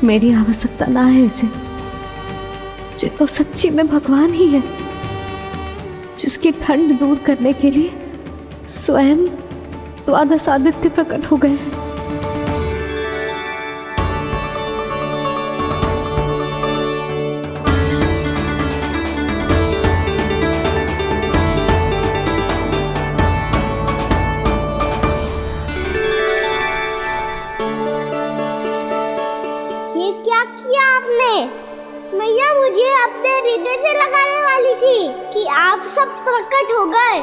मेरी आवश्यकता ना है इसे। ये तो सच्ची में भगवान ही है, जिसकी ठंड दूर करने के लिए स्वयं द्वादश आदित्य प्रकट हो गए हैं। ये क्या किया आपने? मैया मुझे अपने हृदय से लगाने वाली थी कि आप सब प्रकट हो गए।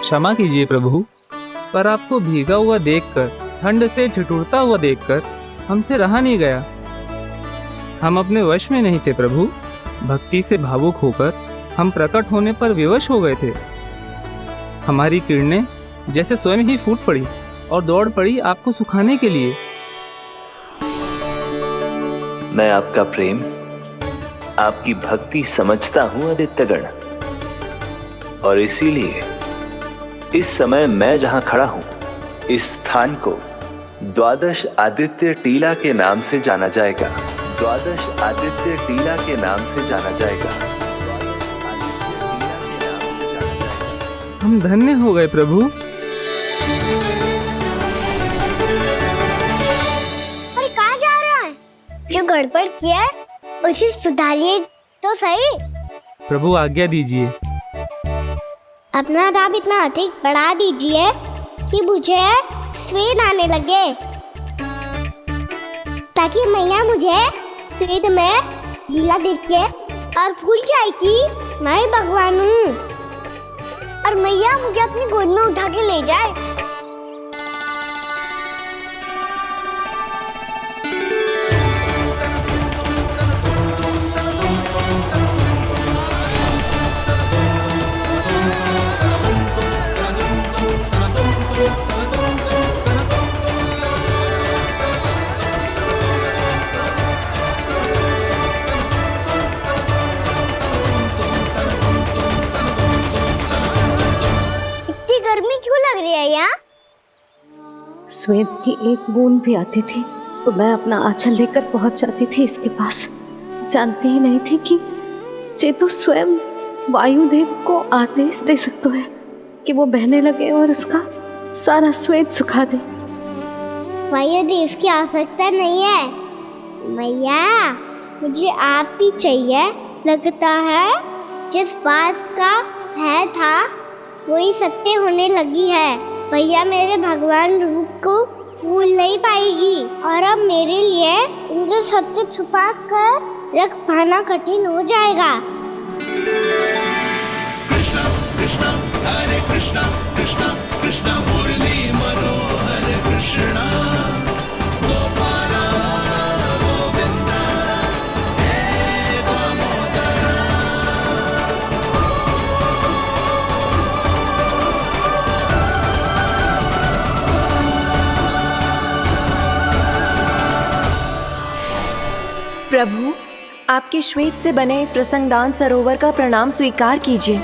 क्षमा कीजिए प्रभु, पर आपको भीगा हुआ देखकर, ठंड से ठिठुरता हुआ देखकर हमसे रहा नहीं गया। हम अपने वश में नहीं थे प्रभु। भक्ति से भावुक होकर हम प्रकट होने पर विवश हो गए थे। हमारी किरणें जैसे स्वयं ही फूट पड़ी और दौड़ पड़ी आपको सुखाने के लिए। मैं आपका प्रेम, आपकी भक्ति समझता हूं आदित्यगण, और इसीलिए इस समय मैं जहां खड़ा हूं, इस स्थान को द्वादश आदित्य टीला के नाम से जाना जाएगा। द्वादश आदित्य टीला के नाम से जाना जाएगा। हम धन्य हो गए प्रभु। और कहाँ जा रहा है? जो गड़बड़ किया है उसे सुधारिए तो सही। प्रभु आज्ञा दीजिए। अपना दाब इतना अधिक बढ़ा दीजिए कि मुझे स्वेद आने लगे, ताकि मैया मुझे स्वेद में लीला देख के और भूल जाए कि मैं ही भगवान हूँ, और मैया मुझे अपनी गोद में उठा के ले जाए। गर्मी क्यों लग रही है यहाँ? स्वेद की एक बूंद भी आती थी तो मैं अपना आंचल लेकर पहुंच जाती थी इसके पास। जानती ही नहीं थी कि ये तो स्वयं वायुदेव को आदेश दे सकते हैं कि वो बहने लगे और उसका सारा स्वेद सुखा दे। वायुदेव की आवश्यकता नहीं है मैया, मुझे आप ही चाहिए। लगता है जिस बात का भय था वही सत्य होने लगी है। भैया मेरे भगवान रूप को भूल नहीं पाएगी, और अब मेरे लिए उनका सत्य छुपा कर रख पाना कठिन हो जाएगा। कृष्णा कृष्णा हरे कृष्णा कृष्णा कृष्णा मुरली मनोहर कृष्णा गोपाला गोविंदा हे दामोदरा। प्रभु, आपके श्वेत से बने इस प्रसंगदान सरोवर का प्रणाम स्वीकार कीजिए।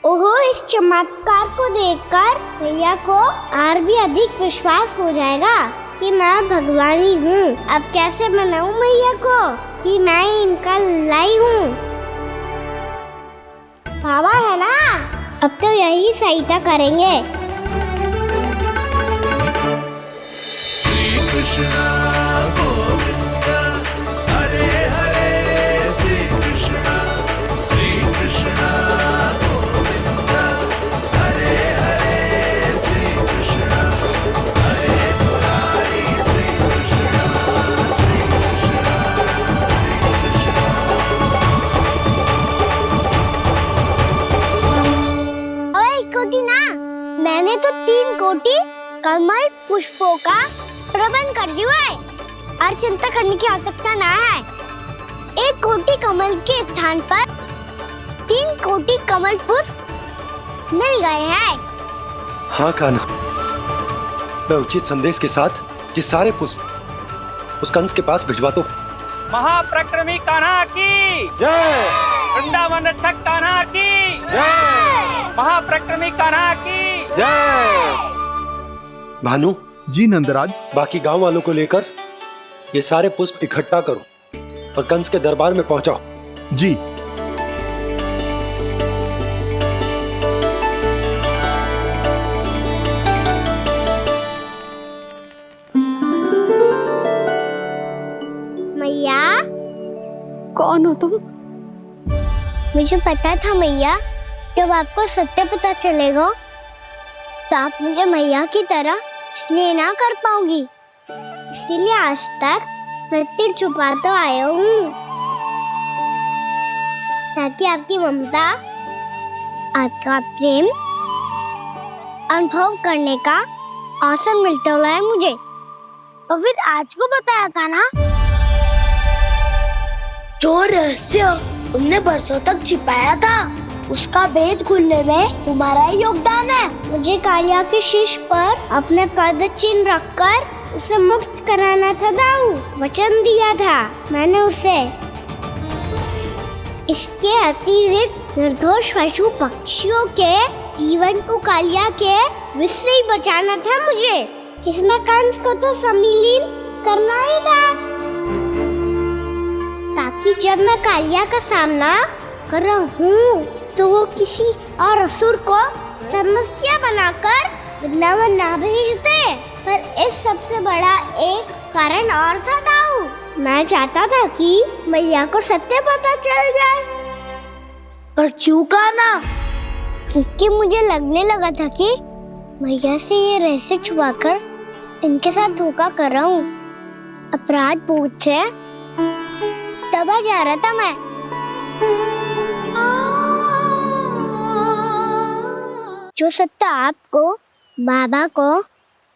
ओहो, इस चमत्कार को देखकर भैया को और भी अधिक विश्वास हो जाएगा कि मैं भगवान ही हूँ। अब कैसे मनाऊं मैया को कि मैं इनका लाई हूँ। बाबा है ना, अब तो यही सहायता करेंगे। श्री कृष्णा गोविंदा हरे हरे श्री कृष्णा गोविंदा हरे हरे श्री कृष्णा हरे मुरारी श्री कृष्णा श्री कृष्णा श्री कृष्णा। ओए कोटि ना, मैंने तो 3 कोटि कमल पुष्पों का प्रबंध कर दिया है और चिंता करने की आवश्यकता ना है। 1 कोटि कमल के स्थान पर 3 कोटि कमल पुष्प मिल गए हैं। हाँ कान्हा, मैं उचित संदेश के साथ ये सारे पुष्प उस कंस के पास भिजवा दो। महाप्रक्रमी कान्हा की जय। वृंदावन रक्षक कान्हा की जय। महाप्रक्रमी कान्हा की जय। भानु जी नंदराज। बाकी गांव वालों को लेकर ये सारे पुष्प इकट्ठा करो और कंस के दरबार में पहुंचाओ। जी। मैया, कौन हो तुम? मुझे पता था मैया, जब आपको सत्य पता चलेगा तो आप मुझे मैया की तरह स्नेह ना कर पाओगी, इसीलिए आज तक सत्य छुपाता आया हूँ, ताकि आपकी ममता, आपका प्रेम अनुभव करने का अवसर मिलता है मुझे। और फिर आज को बताया था ना, जो रहस्य तुमने बरसों तक छिपाया था, उसका भेद खुलने में तुम्हारा ही योगदान है। मुझे कालिया के शीश पर अपने पद चिन्ह रखकर उसे मुक्त कराना था दाऊ, वचन दिया था मैंने उसे। इसके अतिरिक्त निर्दोष पशु पक्षियों के जीवन को कालिया के विष से ही बचाना था मुझे। इसमें कंस को तो सम्मिलित करना ही था, ताकि जब मैं कालिया का सामना कर रहा हूँ तो वो किसी और असुर को समस्या बनाकर वृंदावन ना भेज दे। पर इस सबसे बड़ा एक कारण और था दाऊ, मैं चाहता था कि मैया को सत्य पता चल जाए। पर क्यों कहा ना? क्योंकि मुझे लगने लगा था कि मैया से ये रहस्य छुपाकर इनके साथ धोखा कर रहा हूँ। अपराध बोझ से दबा जा रहा था मैं। जो सत्य आपको, बाबा को,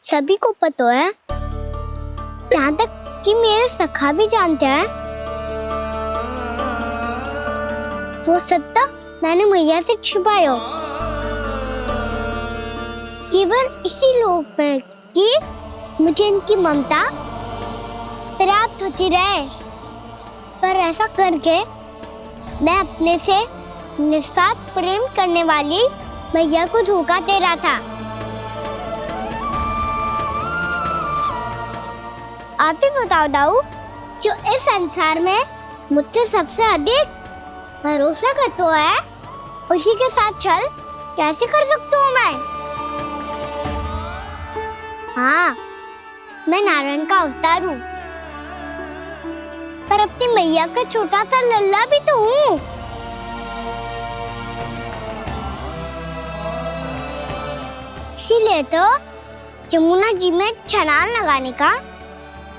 सभी को पता है, यहाँ तक कि मेरे सखा भी जानते हैं, वो सत्य मैंने मैया से छुपाया केवल इसी लोभ में कि मुझे इनकी ममता प्राप्त होती रहे। पर ऐसा करके मैं अपने से निस्वार्थ प्रेम करने वाली मैया को धोखा दे रहा था। आप ही बताओ दाऊ, जो इस संसार में मुझसे सबसे अधिक भरोसा करता है, उसी के साथ छल कैसे कर सकता हूँ मैं? हाँ, मैं नारायण का अवतार हूँ, पर अपनी मैया का छोटा सा लल्ला भी तो हूँ। इसीलिए तो यमुना जी में छलांग लगाने का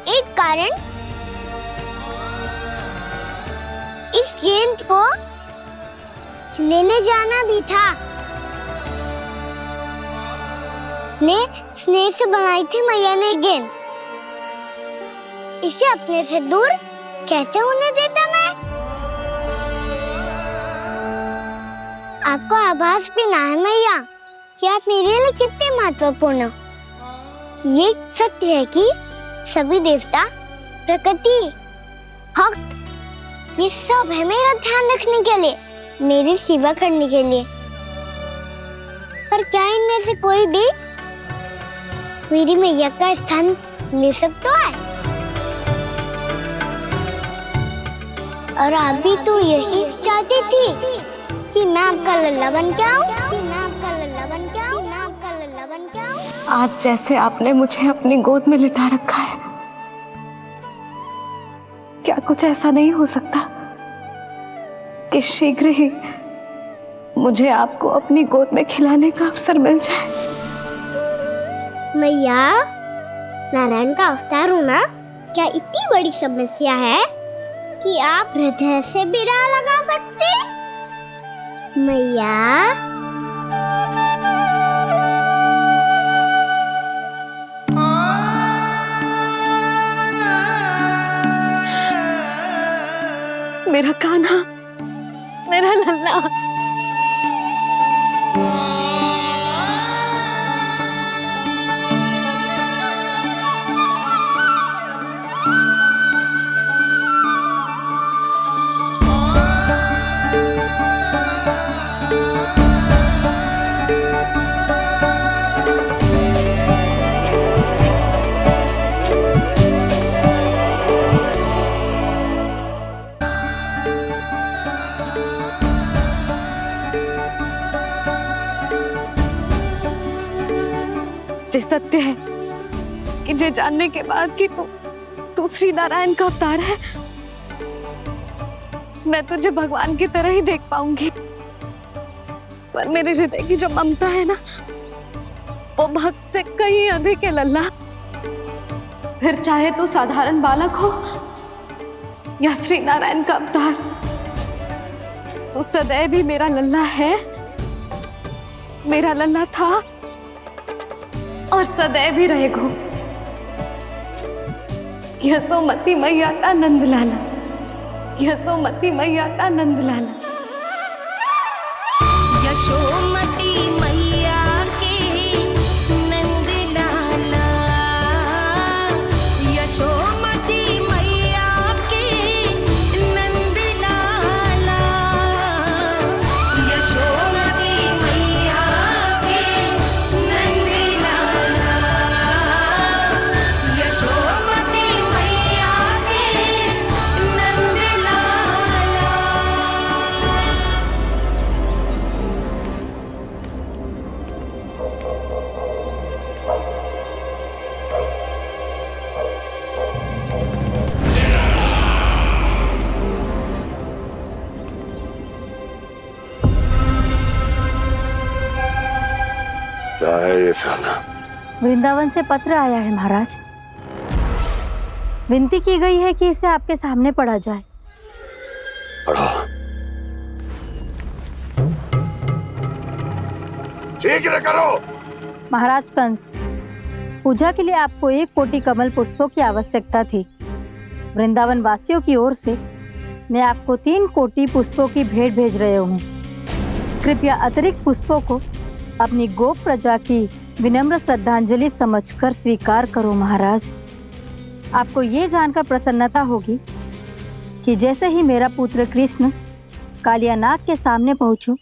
एक कारण इस गेंद को लेने जाना भी था। ने स्नेह से बनाई थी मैया ने गेंद, इसे अपने से दूर कैसे होने देता मैं? आपको आभास भी ना है मैया कि आप मेरे लिए कितने महत्वपूर्ण हो। ये सत्य है कि सभी देवता, प्रकृति, भक्त, ये सब है मेरा ध्यान रखने के लिए, मेरी सेवा करने के लिए। पर क्या इनमें से कोई भी मेरी मैया का स्थान ले सकता है? और आप भी तो यही चाहती थी कि मैं आपका लल्ला बन के आऊं, कि मैं आपका लल्ला बन के आऊं, कि मैं आपका लल्ला बन के आऊं। आज जैसे आपने मुझे अपनी गोद में लिटा रखा है, क्या कुछ ऐसा नहीं हो सकता कि शीघ्र ही मुझे आपको अपनी गोद में खिलाने का अवसर मिल जाए? मैया, नारायण का अवतार होना क्या इतनी बड़ी समस्या है कि आप हृदय से भी राह लगा सकते? मैया, मेरा कान्हा, मेरा लल्ला। जे सत्य है कि जे जानने के बाद कि तू श्री नारायण का अवतार है, मैं तुझे भगवान की तरह ही देख पाऊंगी। पर मेरे हृदय की जो ममता है ना, वो भक्त से कहीं अधिक है लल्ला। फिर चाहे तू साधारण बालक हो या श्री नारायण का अवतार, तू सदैव ही मेरा लल्ला है, मेरा लल्ला था और सदैव ही रहेगा। यशोमती मैया का नंद लाला, यशोमती मैया का नंद लाला। यशोमती मैया के नंद लाला, यशोमती मैया के नंद लाला, यशोमती मैया के नंद लाला, यशोमती मैया के नंद लाला। क्या है ये साला? वृंदावन से पत्र आया है महाराज। विनती की गई है कि इसे आपके सामने पढ़ा जाए। पढ़ो। ठीक है करो। महाराज कंस, पूजा के लिए आपको 1 कोटि कमल पुष्पों की आवश्यकता थी। वृंदावन वासियों की ओर से मैं आपको 3 कोटि पुष्पों की भेंट भेज रहे हूँ। कृपया अतिरिक्त पुष्पों को अपनी गोप प्रजा की विनम्र श्रद्धांजलि समझकर स्वीकार करो महाराज। आपको ये जानकर प्रसन्नता होगी कि जैसे ही मेरा पुत्र कृष्ण कालिया नाग के सामने पहुंचो,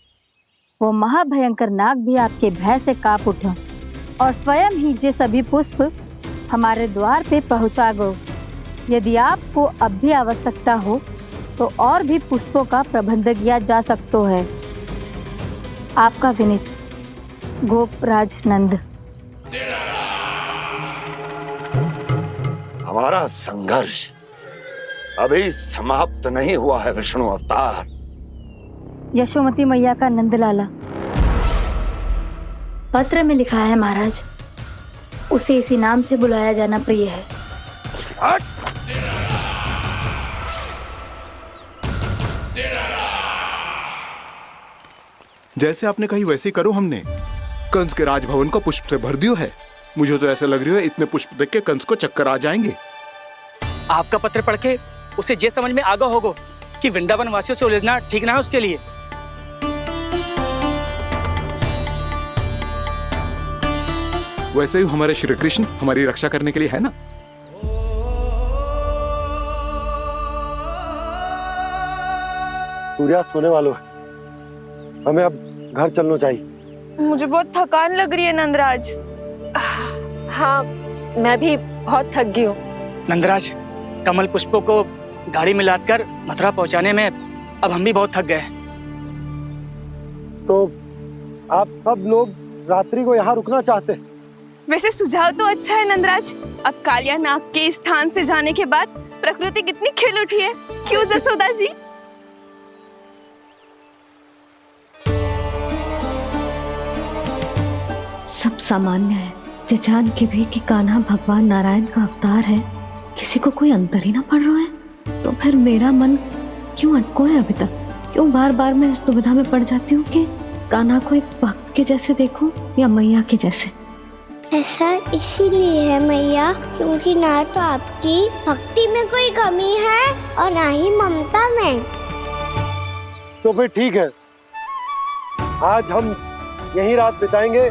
वो महाभयंकर नाग भी आपके भय से कांप उठा और स्वयं ही ये सभी पुष्प हमारे द्वार पे पहुंचा गो। यदि आपको अब भी आवश्यकता हो तो और भी पुष्पों का प्रबंध किया जा सकता है। आपका विनीत गोपराज नंद। हमारा संघर्ष अभी समाप्त नहीं हुआ है विष्णु अवतार। यशोमती मैया का नंदलाला। पत्र में लिखा है महाराज, उसे इसी नाम से बुलाया जाना प्रिय है। हट! जैसे आपने कही वैसे ही करो। हमने कंस के राजभवन को पुष्प से भर दियो है। मुझे तो ऐसा लग रही है इतने पुष्प देख के कंस को चक्कर आ जाएंगे। आपका पत्र पढ़ के उसे ये समझ में आगा होगा कि वृंदावन वासियों से उलझना ठीक ना है उसके लिए। वैसे ही हमारे श्री कृष्ण हमारी रक्षा करने के लिए है ना। सूर्यास्त होने वाला है, हमें अब घर चलना चाहिए। मुझे बहुत थकान लग रही है नंदराज। हाँ, मैं भी बहुत थक गई हूँ। नंदराज, कमल पुष्पों को गाड़ी में लादकर मथुरा पहुंचाने में अब हम भी बहुत थक गए। तो आप सब लोग रात्रि को यहाँ रुकना चाहते हैं? वैसे सुझाव तो अच्छा है नंदराज। अब कालिया नाग के स्थान से जाने के बाद प्रकृति कितनी खिल उठी है, क्यों जसोदा जी? सब सामान्य है, जे जान के भी कि कान्हा भगवान नारायण का अवतार है, किसी को कोई अंतर ही ना पड़ रहा है। तो फिर मेरा मन क्यों अटको है अभी तक? क्यों बार बार मैं इस दुविधा में पड़ जाती हूँ कि कान्हा को एक भक्त के जैसे देखूं या मैया के जैसे? ऐसा इसीलिए है मैया क्योंकि ना तो आपकी भक्ति में कोई कमी है और ना ही ममता में। तो फिर ठीक है, आज हम यहीं रात बिताएंगे।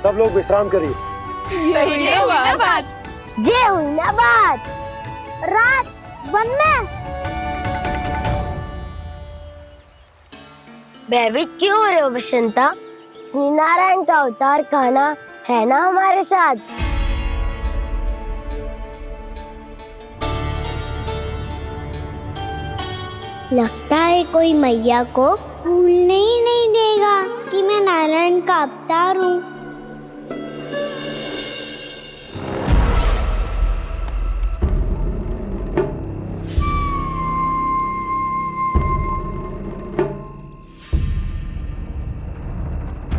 सब लोग विश्राम करिए। जय हुइनाबाद। रात वन में भयभीत क्यों हो रहे हो बसंता? श्री नारायण का अवतार कान्हा है ना हमारे साथ। लगता है कोई मैया को भूलने ही नहीं देगा कि मैं नारायण का अवतार हूँ।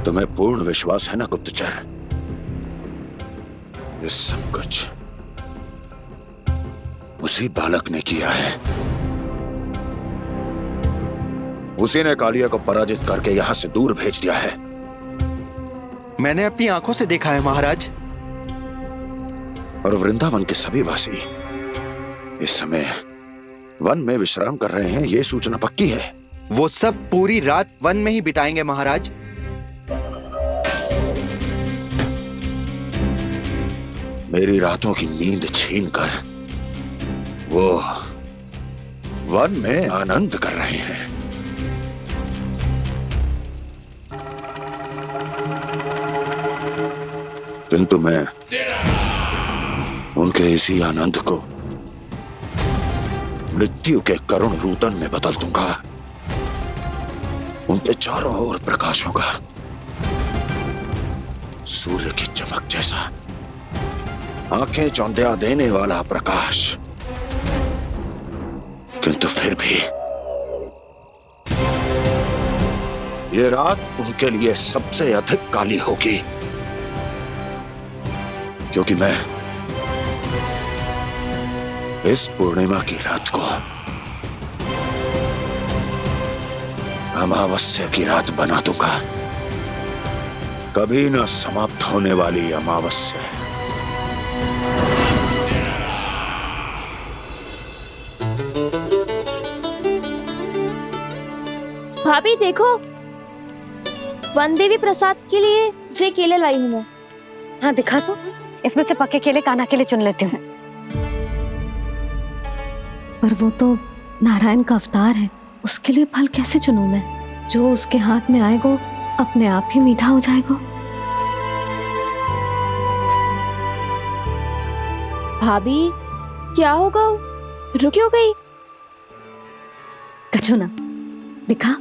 तुम्हें पूर्ण विश्वास है ना गुप्तचर? ये सब कुछ उसी बालक ने किया है। उसी ने कालिया को पराजित करके यहां से दूर भेज दिया है। मैंने अपनी आंखों से देखा है महाराज। और वृंदावन के सभी वासी इस समय वन में विश्राम कर रहे हैं, ये सूचना पक्की है। वो सब पूरी रात वन में ही बिताएंगे महाराज। मेरी रातों की नींद छीनकर वो वन में आनंद कर रहे हैं। किंतु मैं उनके इसी आनंद को मृत्यु के करुण रूदन में बदल दूंगा। उनके चारों ओर प्रकाश होगा, सूर्य की चमक जैसा, आंखें चौंधिया देने वाला प्रकाश। किंतु फिर भी ये रात उनके लिए सबसे अधिक काली होगी, क्योंकि मैं इस पूर्णिमा की रात को अमावस्या की रात बना दूंगा। कभी न समाप्त होने वाली अमावस्या। भाभी देखो, वन देवी प्रसाद के लिए ये केले लाई हूँ मैं। हाँ दिखा तो, इसमें से पके केले कान्हा के लिए चुन लेती हूँ। पर वो तो नारायण का अवतार है, उसके लिए फल कैसे चुनूं मैं? जो उसके हाथ में आएगा अपने आप ही मीठा हो जाएगा। भाभी क्या होगा? रुक क्यों गई? कछू ना दिखा।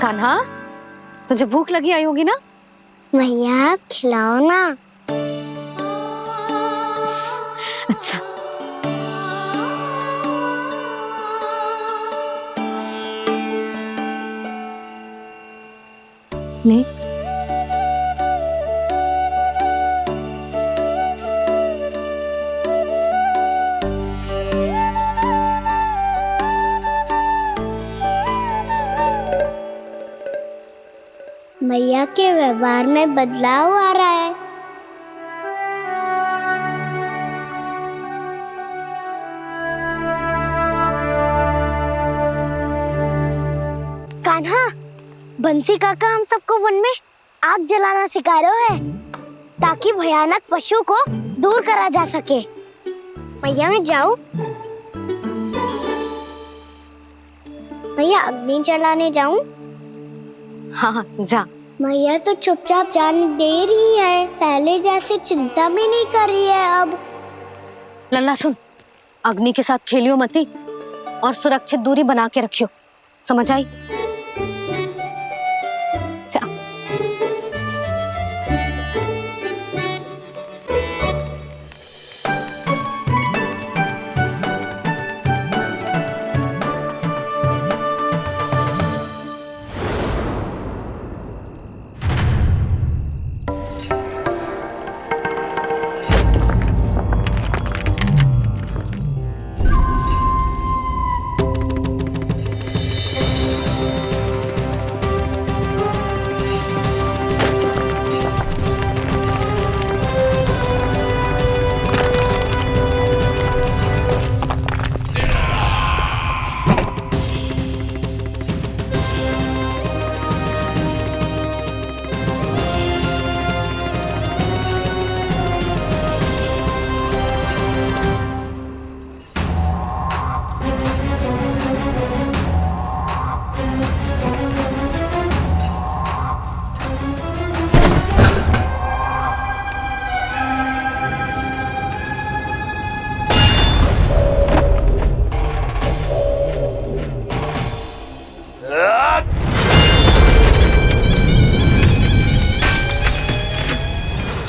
कान्हा, तुझे भूख लगी आई होगी ना? भैया खिलाओ ना। अच्छा। ले। भैया के व्यवहार में बदलाव आ रहा है। कान्हा, बंसी काका हम सबको वन में आग जलाना सिखा रहे हैं, ताकि भयानक पशु को दूर करा जा सके। भैया मैं जाऊं? भैया अग्नि जलाने जाऊं? हाँ जा। भैया तो चुपचाप जाने दे रही है, पहले जैसे चिंता भी नहीं कर रही है अब। लल्ला सुन, अग्नि के साथ खेलियो मती और सुरक्षित दूरी बना के रखियो, समझ आई? जा।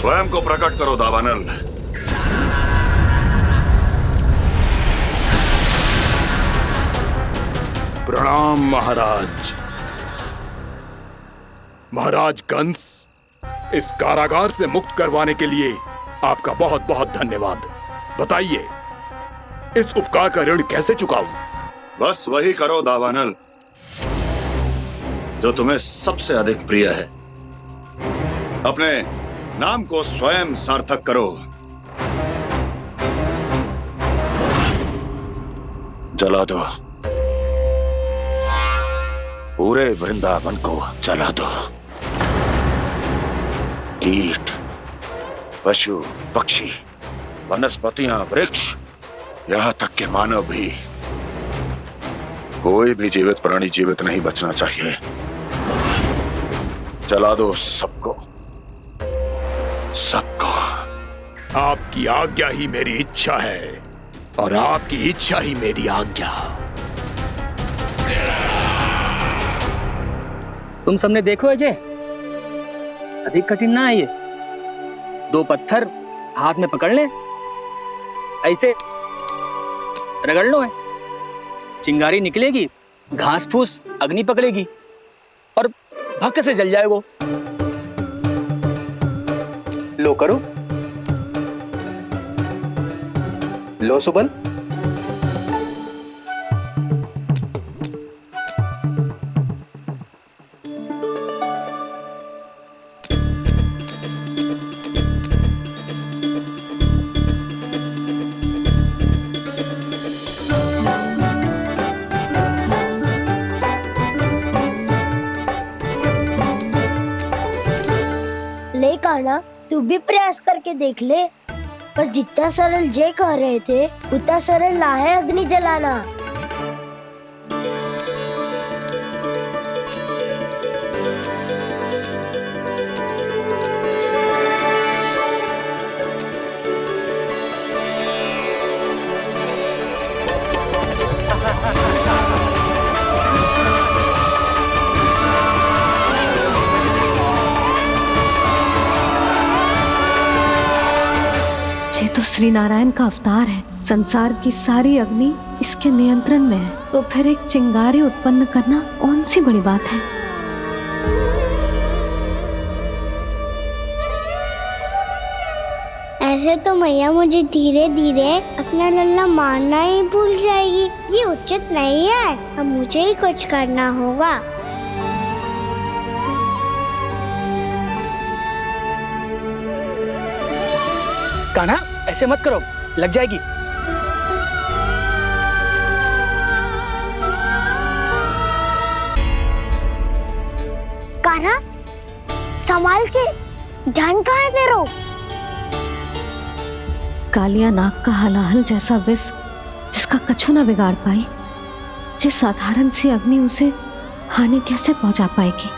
स्वयं को प्रकट करो दावानल। प्रणाम महाराज। महाराज कंस, इस कारागार से मुक्त करवाने के लिए आपका बहुत बहुत धन्यवाद। बताइए, इस उपकार का ऋण कैसे चुकाऊं? बस वही करो दावानल जो तुम्हें सबसे अधिक प्रिय है। अपने नाम को स्वयं सार्थक करो। जला दो, पूरे वृंदावन को जला दो। कीट, पशु, पक्षी, वनस्पतियां, वृक्ष, यहां तक के मानव भी, कोई भी जीवित प्राणी जीवित नहीं बचना चाहिए। जला दो सबको, सबको। आपकी आज्ञा ही मेरी इच्छा है और आपकी इच्छा ही मेरी आज्ञा। तुम सबने देखो अजय, अधिक कठिन ना है ये। 2 पत्थर हाथ में पकड़ ले, ऐसे रगड़ लो है, चिंगारी निकलेगी, घास फूस अग्नि पकड़ेगी और भक्क से जल जाए वो। लो करो, लो सुबल। ले कान्हा, तू भी प्रयास करके देख ले। पर जितना सरल जय कह रहे थे उतना सरल ना है अग्नि जलाना। ये तो श्री नारायण का अवतार है। संसार की सारी अग्नि इसके नियंत्रण में है, तो फिर एक चिंगारी उत्पन्न करना कौन सी बड़ी बात है। ऐसे तो मैया मुझे धीरे धीरे अपना लल्ला मारना ही भूल जाएगी। ये उचित नहीं है, अब मुझे ही कुछ करना होगा। कान्हा, ऐसे मत करो, लग जाएगी। कान्हा, संभाल के, ध्यान कहाँ है तेरो? कालिया नाग का हलाहल जैसा विष जिसका कछु न बिगाड़ पाई, जिस साधारण सी अग्नि उसे हानि कैसे पहुंचा पाएगी।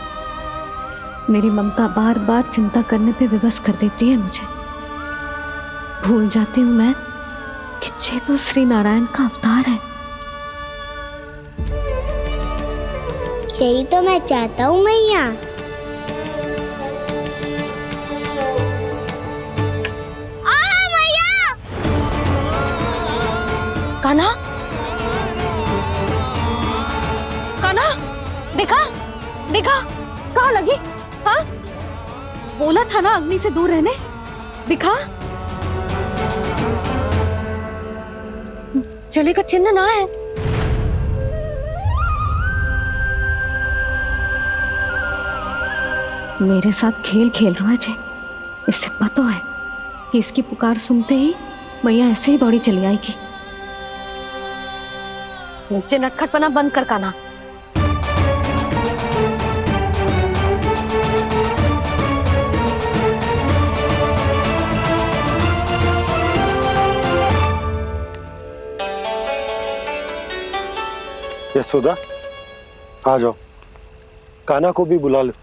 मेरी ममता बार बार चिंता करने पे विवश कर देती है मुझे। भूल जाती हूँ मैं कि ये तो श्री नारायण का अवतार है। यही तो मैं चाहता हूँ मैया। मैया! कान्हा, कान्हा, देखा देखा, कहाँ लगी? हाँ, बोला था ना अग्नि से दूर रहने। दिखा, जले का चिन्ह ना है। मेरे साथ खेल खेल रहा है जे। इससे पता है कि इसकी पुकार सुनते ही मैया ऐसे ही दौड़ी चली आएगी। नीचे नटखटपना बंद कर कान्हा। यशोदा, आ जाओ, कान्हा को भी बुला लो।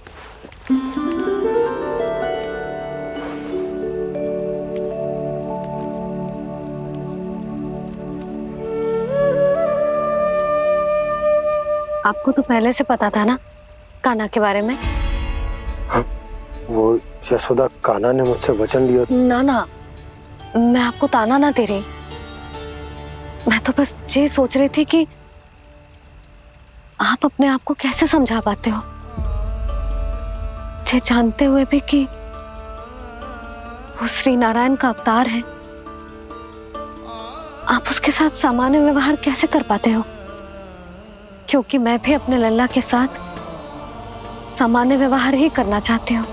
आपको तो पहले से पता था ना कान्हा के बारे में? हाँ, वो यशोदा, कान्हा ने मुझसे वचन लिया। ना ना, मैं आपको ताना ना दे रही। मैं तो बस ये सोच रही थी कि आप अपने आप को कैसे समझा पाते हो, ये जानते हुए भी कि वो श्री नारायण का अवतार है। आप उसके साथ सामान्य व्यवहार कैसे कर पाते हो? क्योंकि मैं भी अपने लल्ला के साथ सामान्य व्यवहार ही करना चाहती हूँ,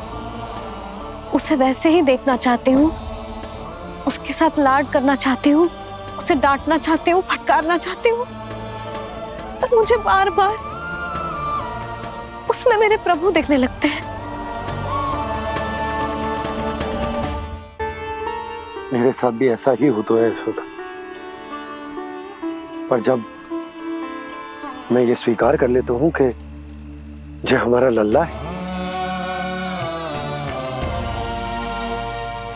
उसे वैसे ही देखना चाहती हूँ, उसके साथ लाड करना चाहती हूँ, उसे डांटना चाहती हूँ, फटकारना चाहती हूँ, पर मुझे बार बार उसमें मेरे प्रभु दिखने लगते हैं। मेरे साथ भी ऐसा ही होता है यशोदा, पर जब मैं ये स्वीकार कर लेता हूँ कि जो हमारा लल्ला है,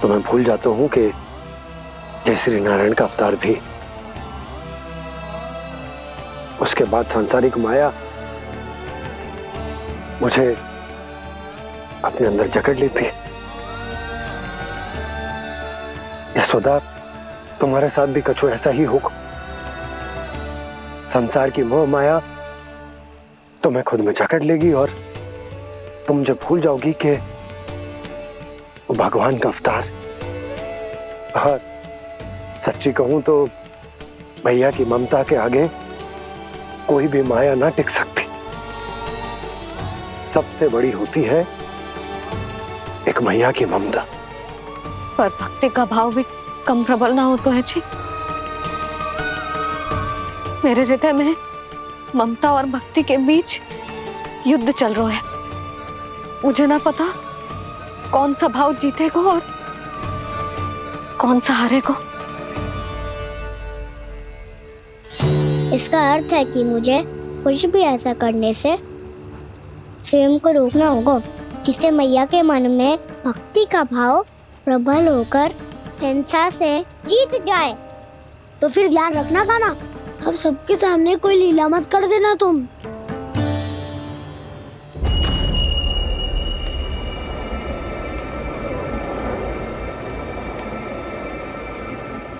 तो मैं भूल जाता हूँ कि जय श्री नारायण का अवतार भी। उसके बाद सांसारिक माया मुझे अपने अंदर जकड़ लेती है। यशोदा, तुम्हारे साथ भी कछु ऐसा ही होगा। संसार की मोह माया तुम्हें खुद में जकड़ लेगी और तुम जब भूल जाओगी कि वो भगवान का अवतार। और सच्ची कहूं तो भैया की ममता के आगे कोई भी माया ना टिक सकती। सबसे बड़ी होती है एक मैया की ममता। पर भक्ति का भाव भी कम प्रबल ना हो तो है जी। मेरे हृदय में ममता और भक्ति के बीच युद्ध चल रहा है। मुझे ना पता कौन सा भाव जीतेगा और कौन सा हारेगा। इसका अर्थ है कि मुझे कुछ भी ऐसा करने से स्वयं को रोकना होगा जिससे मैया के मन में भक्ति का भाव प्रबल होकर हिंसा से जीत जाए। तो फिर ध्यान रखना कान्हा, अब सबके सामने कोई लीला मत कर देना तुम।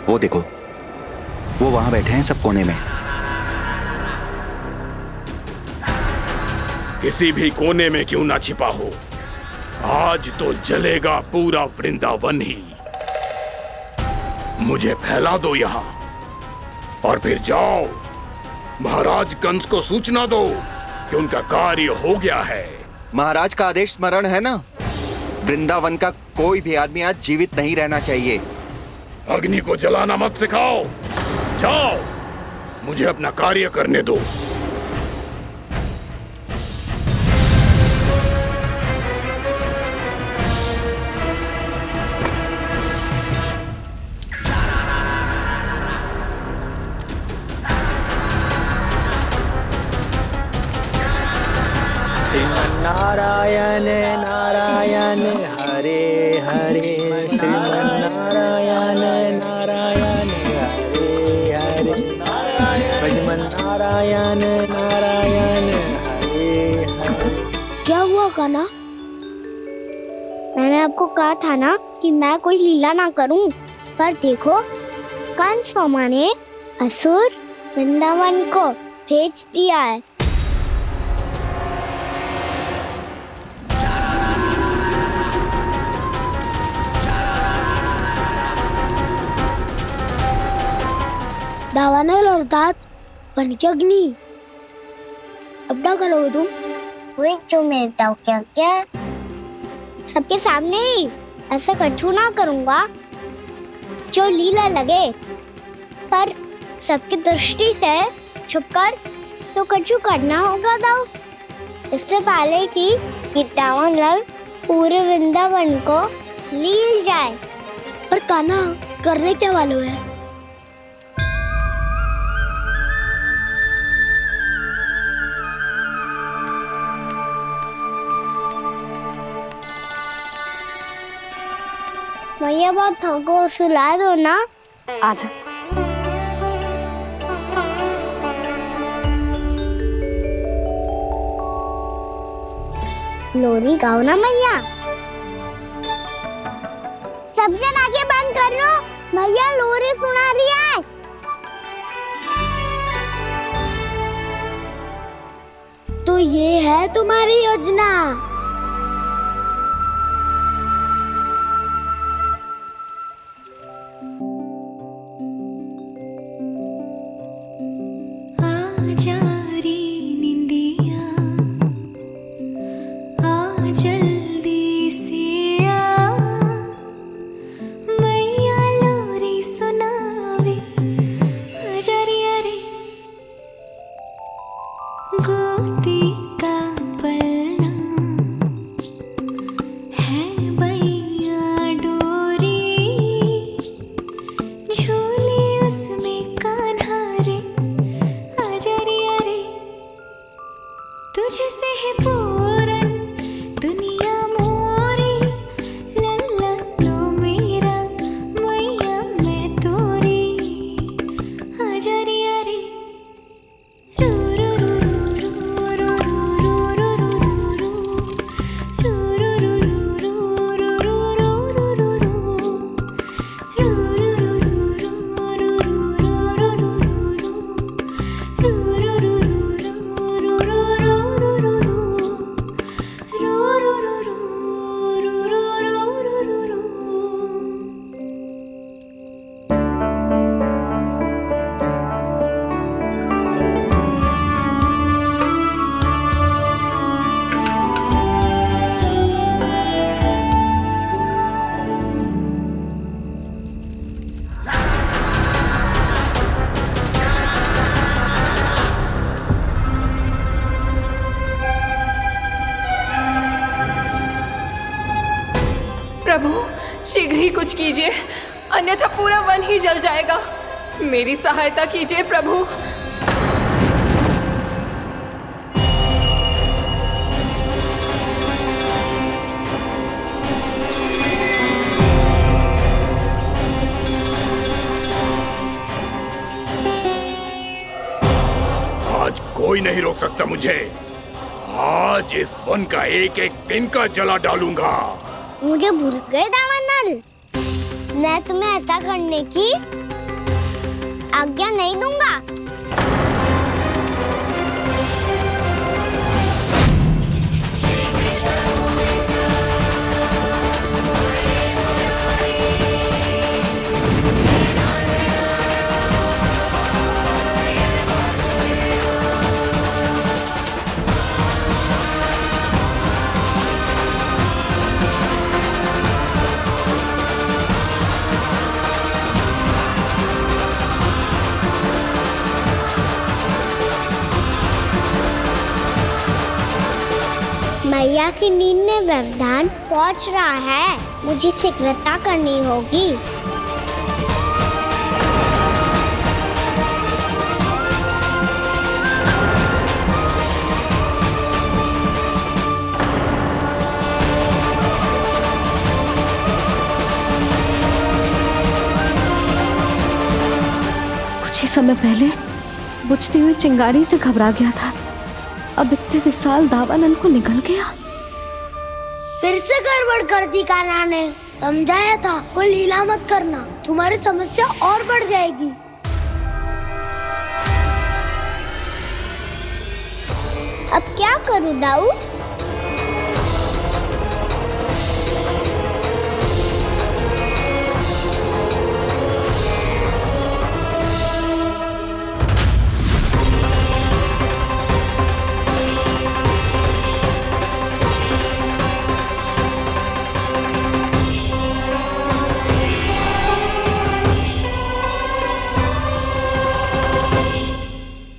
वो देखो, वो वहां बैठे हैं सब कोने में। किसी भी कोने में क्यों ना छिपा हो, आज तो जलेगा पूरा वृंदावन ही। मुझे फैला दो यहाँ और फिर जाओ महाराज कंस को सूचना दो कि उनका कार्य हो गया है। महाराज का आदेश स्मरण है ना, वृंदावन का कोई भी आदमी आज जीवित नहीं रहना चाहिए। अग्नि को जलाना मत सिखाओ, जाओ मुझे अपना कार्य करने दो। नारायण नारायण हरे हरे, श्रीमन्नारायण नारायण हरे हरे, श्रीमन्नारायण नारायण हरे हरे। क्या हुआ कान्हा? मैंने आपको कहा था ना कि मैं कोई लीला ना करूं, पर देखो कंस मामा ने असुर वृंदावन को भेज दिया है। दावानल और दांत बन के अग्नि। अब क्या करोगे तुम? वही जो मैं बताऊं क्या क्या? सबके सामने ही ऐसा कछु ना करूंगा जो लीला लगे, पर सबकी दृष्टि से छुपकर तो कछु करना होगा दाव। इससे पहले कि ये दावानल पूरे वृंदावन को लील जाए। पर कान्हा करने क्या वालों है? भैया बहुत थको, सुला दो ना। आजा। लोरी गाओ ना मैया। सब जन आंखें बंद कर लो, मैया लोरी सुना रही है। तो ये है तुम्हारी योजना। आजा रे निंदिया, आ जल्दी से आ, मैया लोरी सुनावे, आजा रे गोदी का पलना है बैया डोरी, झूले उसमें कान्हा रे, आजा रे तुझसे है पूरन दुनिया मोरी, लल्ला लो मेरा मैया मैं तोरी, आजा रे रू रू रू रू रू रू रू रू प्रभु शीघ्र ही कुछ कीजिए, अन्यथा पूरा वन ही जल जाएगा। मेरी सहायता कीजिए प्रभु। आज कोई नहीं रोक सकता मुझे। आज इस वन का एक एक दिन का जला डालूंगा। मुझे भूल गए दामनल, मैं तुम्हें ऐसा करने की आज्ञा नहीं दूंगा। मैया की नींद में व्यवधान पहुंच रहा है, मुझे शीघ्रता करनी होगी। कुछ ही समय पहले बुझती हुई चिंगारी से घबरा गया था, अब इतने विशाल दावानल को निगल गया। फिर से गड़बड़ कर दी कान्हा ने, समझाया था कोई लीला मत करना, तुम्हारी समस्या और बढ़ जाएगी। अब क्या करूं दाऊ?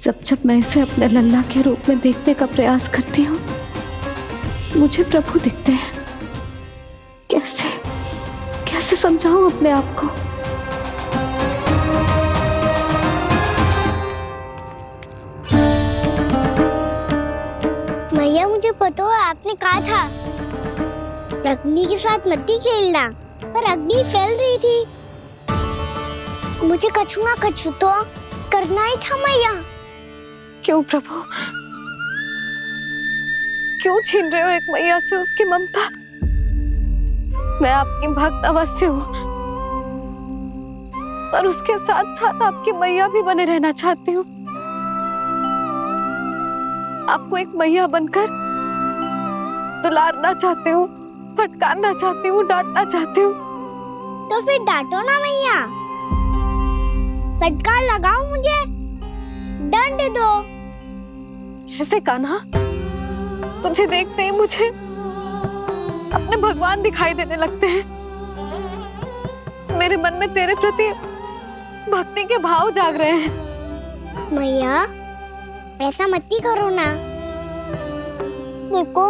जब जब मैं इसे अपने लल्ला के रूप में देखने का प्रयास करती हूँ, मुझे प्रभु दिखते हैं। कैसे कैसे समझाऊं अपने आप को? मैया मुझे पता है आपने कहा था अग्नि के साथ मत ही खेलना, पर अग्नि फैल रही थी। मुझे कछु ना कछु तो करना ही था मैया। क्यों प्रभु, क्यों छीन रहे हो एक मैया से उसकी ममता? मैं आपकी भक्त अवश्य हूँ, पर उसके साथ साथ आपकी मैया भी बने रहना चाहती हूँ। आपको एक मैया बनकर दुलारना चाहती हूँ, फटकारना चाहती हूँ, डांटना चाहती हूँ। तो फिर डांटो ना मैया, फटकार लगाओ, मुझे दंड दो। कैसे कान्हा? तुझे देखते ही मुझे अपने भगवान दिखाई देने लगते हैं। मेरे मन में तेरे प्रति भक्ति के भाव जाग रहे हैं। मैया ऐसा मत ही करो ना। देखो,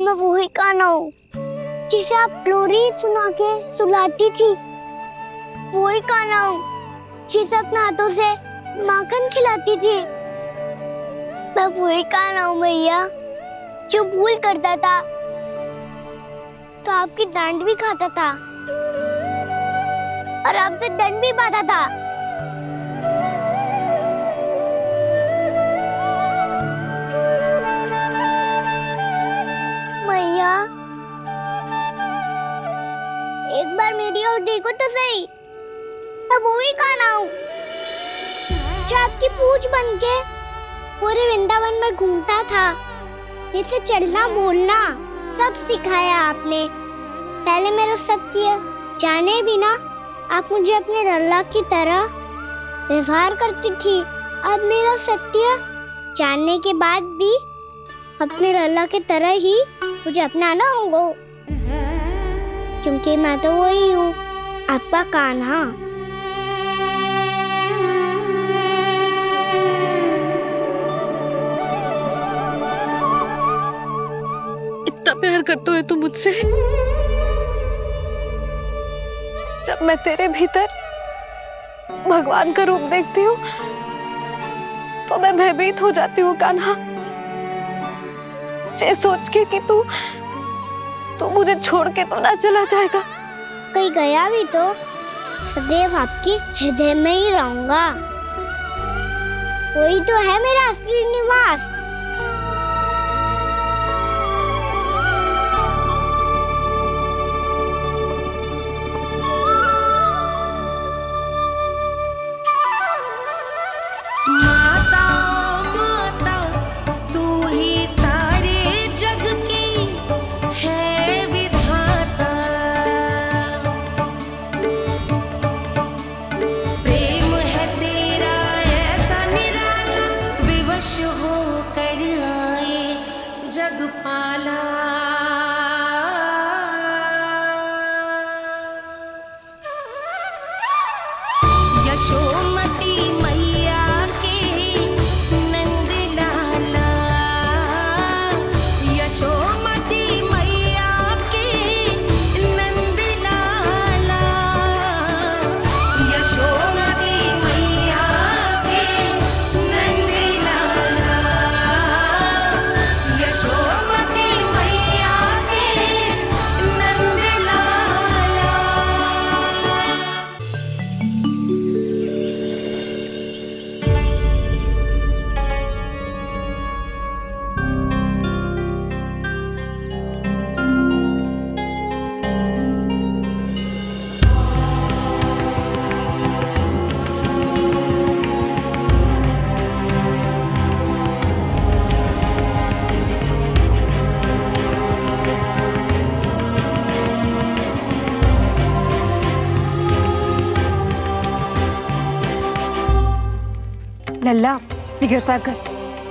मैं वही कान्हा हूँ जिसे आप लोरी सुना के सुलाती थी। वही कान्हा हूँ जिसे अपने हाथों से माखन खिलाती थी। मैं वही कान्हा हूँ मैया जो भूल करता था तो आपकी डांट भी खाता था और आपसे दंड भी पाता था। मैया एक बार मेरी ओर देखो तो सही। मैं वही कान्हा हूँ जो आपकी पूछ बन के पूरे वृंदावन में घूमता था। जैसे चलना बोलना सब सिखाया आपने। पहले मेरा सत्य जाने बिना आप मुझे अपने लल्ला की तरह व्यवहार करती थी। अब मेरा सत्य जानने के बाद भी अपने लल्ला की तरह ही मुझे अपनाना होगा, क्योंकि मैं तो वही हूँ, आपका कान्हा। इतना प्यार करते हो तुम मुझसे? जब मैं तेरे भीतर भगवान का रूप देखती हूँ तो मैं भयभीत हो जाती हूँ कान्हा। ये सोच के कि तू मुझे छोड़ के तो ना चला जाएगा। कहीं गया भी तो सदैव आपके हृदय में ही रहूंगा। वही तो है मेरा असली निवास। लल्ला शीघ्रता कर,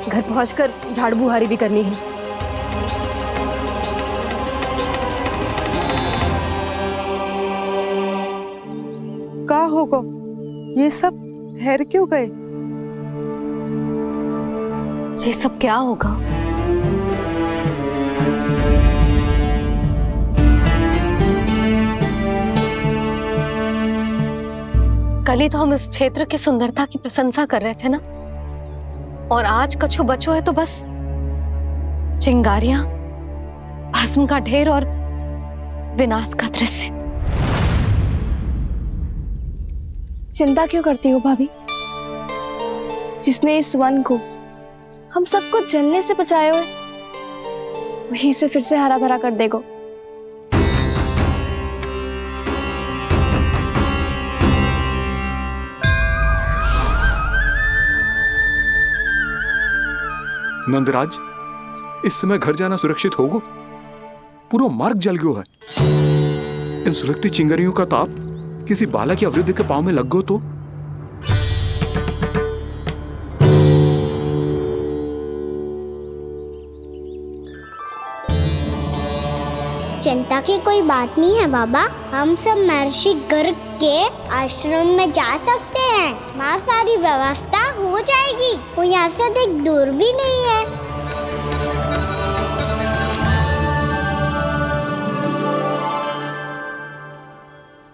घर पहुंचकर झाड़ बुहारी भी करनी है। का होगा? ये सब ठहर क्यों गए? ये सब क्या होगा? कल ही तो हम इस क्षेत्र की सुंदरता की प्रशंसा कर रहे थे ना, और आज कछु बचो है तो बस चिंगारियां, भस्म का ढेर और विनाश का दृश्य। चिंता क्यों करती हो भाभी? जिसने इस वन को हम सबको जलने से बचाए हुए, वहीं से फिर से हरा भरा कर देगो। नंदराज, इस समय घर जाना सुरक्षित होगा? पूरा मार्ग जल गयो है। इन सुलगती चिंगारियों का ताप किसी बालक या वृद्ध के पांव में लग गयो तो? चिंता की कोई बात नहीं है बाबा, हम सब महर्षि गर्ग के आश्रम में जा सकते हैं। वहाँ सारी व्यवस्था हो जाएगी, वो यहाँ से देख दूर भी नहीं है।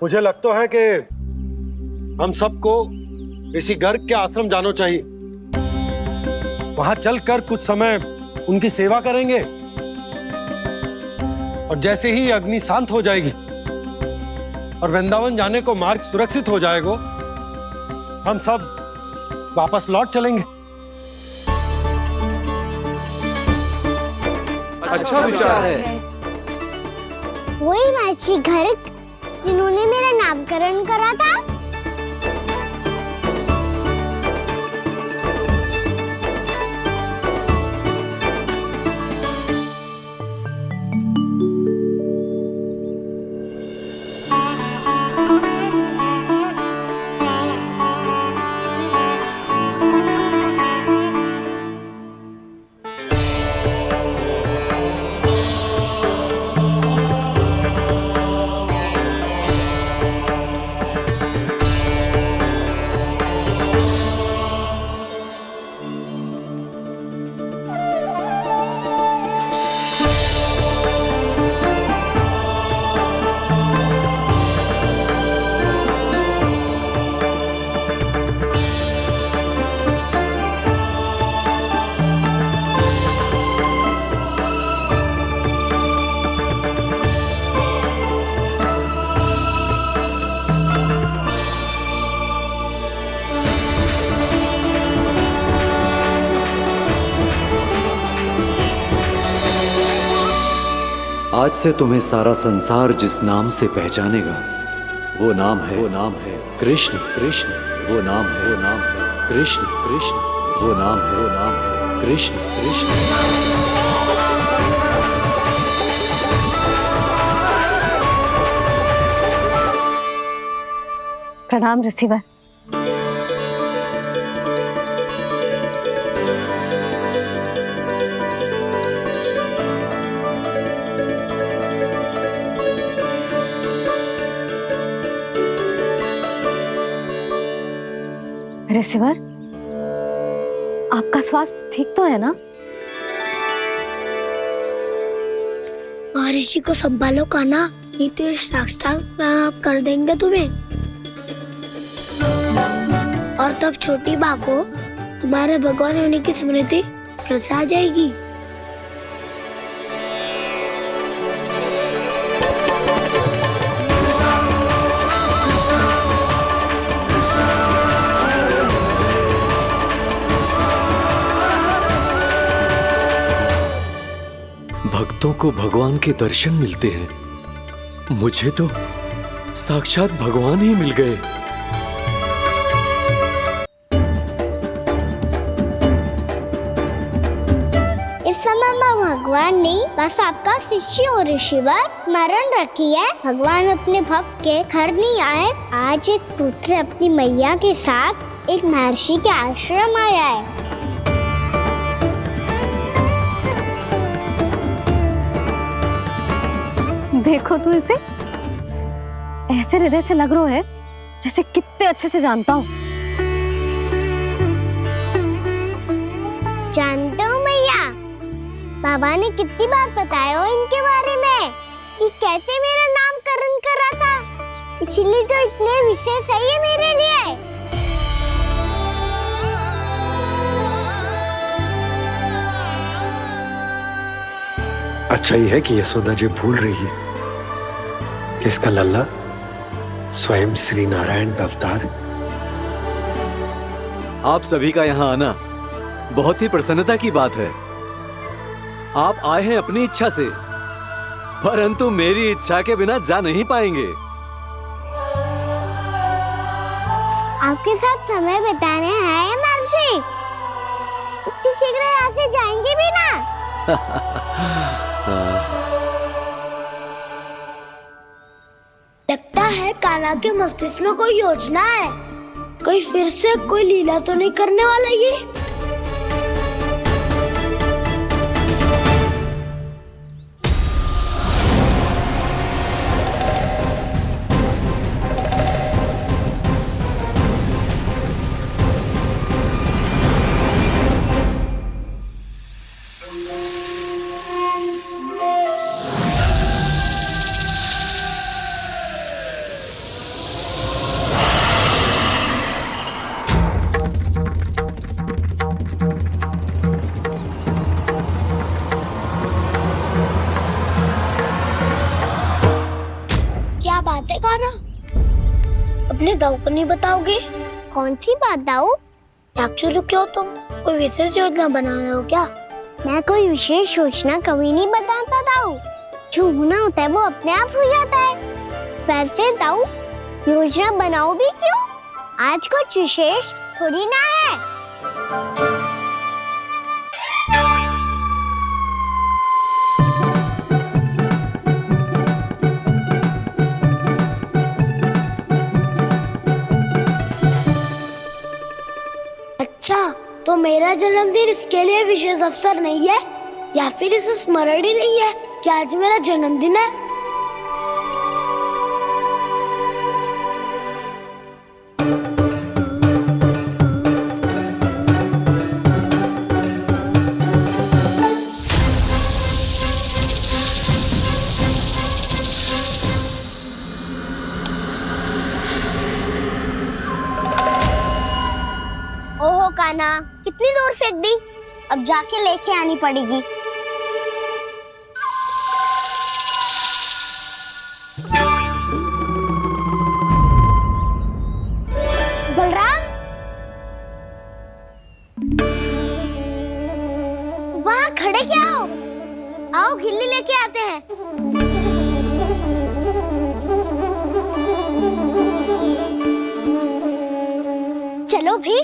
मुझे लगता है कि हम सबको ऋषि गर्ग के आश्रम जाना चाहिए। वहां चलकर कुछ समय उनकी सेवा करेंगे और जैसे ही अग्नि शांत हो जाएगी और वृंदावन जाने को मार्ग सुरक्षित हो जाएगा, हम सब वापस लौट चलेंगे। अच्छा विचार है। वही महर्षि गर्ग जिन्होंने मेरा नामकरण करा था। आज से तुम्हें सारा संसार जिस नाम से पहचानेगा वो नाम है कृष्ण। कृष्ण वो नाम है कृष्ण। कृष्ण वो नाम है कृष्ण। कृष्ण। प्रणाम ऋषिवर। ऋषिवर, आपका स्वास्थ्य ठीक तो है ना? महर्षि को संभालो कान्हा, नहीं तो ये साष्टांग प्रणाम कर देंगे तुम्हें। और तब छोटी बा को तुम्हारे भगवान होने की स्मृति फिर से आ जाएगी। भक्तों को भगवान के दर्शन मिलते हैं, मुझे तो साक्षात भगवान ही मिल गए। इस समय मैं भगवान नहीं, बस आपका शिष्य हूँ ऋषिवर। स्मरण रखिए, भगवान अपने भक्त के घर नहीं आए। आज एक पुत्र अपनी मैया के साथ एक महर्षि के आश्रम आया है। देखो तू इसे, ऐसे हृदय से लग रहा है जैसे कितने अच्छे से जानता हूँ। जानते हो मैया, बाबा ने कितनी बार बताया हो इनके बारे में कि कैसे मेरा नामकरण करा था, इसीलिए तो इतने विशेष है ये मेरे लिए। अच्छा ही है कि यशोदा जी भूल रही है कि इसका लल्ला स्वयं श्री नारायण का अवतार है। आप सभी का यहाँ आना बहुत ही प्रसन्नता की बात है। आप आए हैं अपनी इच्छा से, परंतु मेरी इच्छा के बिना जा नहीं पाएंगे। आपके साथ समय बिताने आए महर्षि, इतनी सी शीघ्र यहाँ से जाएंगे भी ना। लगता है कान्हा के मस्तिष्क में कोई योजना है। कोई फिर से कोई लीला तो नहीं करने वाला ये। क्या बात है कान्हा? अपने दाऊ को नहीं बताओगे? कौन सी बात दाऊ? याक्षु रुके हो तुम? कोई विशेष योजना बना रहे हो क्या? मैं कोई विशेष योजना कभी नहीं बताता दाऊ। जो होना होता है वो अपने आप हो जाता है। वैसे दाऊ योजना बनाओ भी क्यों? आज कुछ विशेष थोड़ी ना है। अच्छा, तो मेरा जन्मदिन इसके लिए विशेष अवसर नहीं है या फिर इसे स्मरण ही नहीं है कि आज मेरा जन्मदिन है? ओहो कान्हा, कितनी दूर फेंक दी? अब जाके लेके आनी पड़ेगी। बलराम, वहाँ खड़े क्या हो? आओ खिल्ली लेके आते हैं। चलो भी।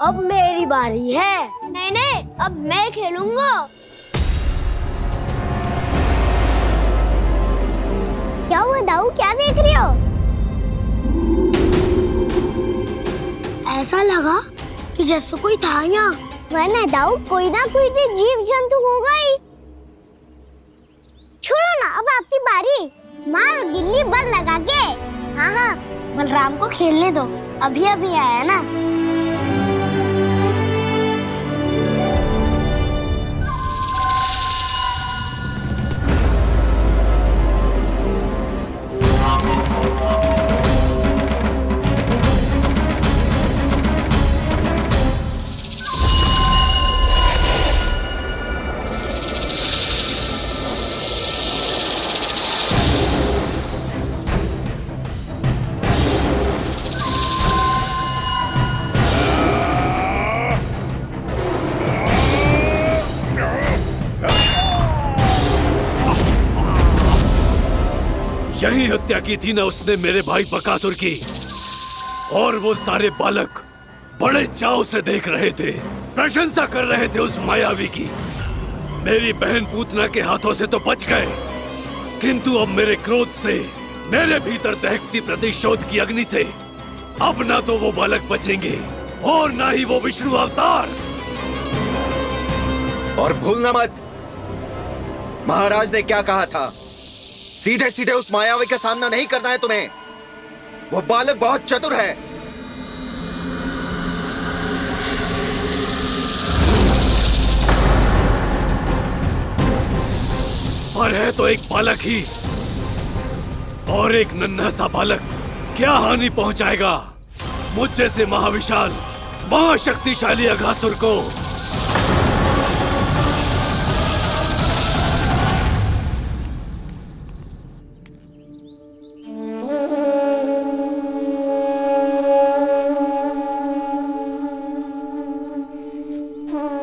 अब मेरी बारी है। नहीं नहीं, अब मैं खेलूंगा। क्या हुआ दाऊ, क्या देख रही हो? ऐसा लगा कि जैसे कोई था यहाँ। वरना दाऊ कोई ना कोई तो जीव जंतु होगा ही। छोड़ो ना, अब आपकी बारी। मार गिल्ली बल लगा के। हाँ हाँ, बलराम को खेलने दो, अभी अभी आया ना। यही हत्या की थी ना उसने मेरे भाई बकासुर की। और वो सारे बालक बड़े चाव से देख रहे थे, प्रशंसा कर रहे थे उस मायावी की। मेरी बहन पूतना के हाथों से तो बच गए, किंतु अब मेरे क्रोध से, मेरे भीतर दहकती प्रतिशोध की अग्नि से अब ना तो वो बालक बचेंगे और ना ही वो विष्णु अवतार। और भूलना मत, महाराज ने क्या कहा था? सीधे सीधे उस मायावी का सामना नहीं करना है तुम्हें। वो बालक बहुत चतुर है। पर है तो एक बालक ही, और एक नन्हा सा बालक क्या हानि पहुंचाएगा मुझ जैसे महाविशाल महाशक्तिशाली अघासुर को।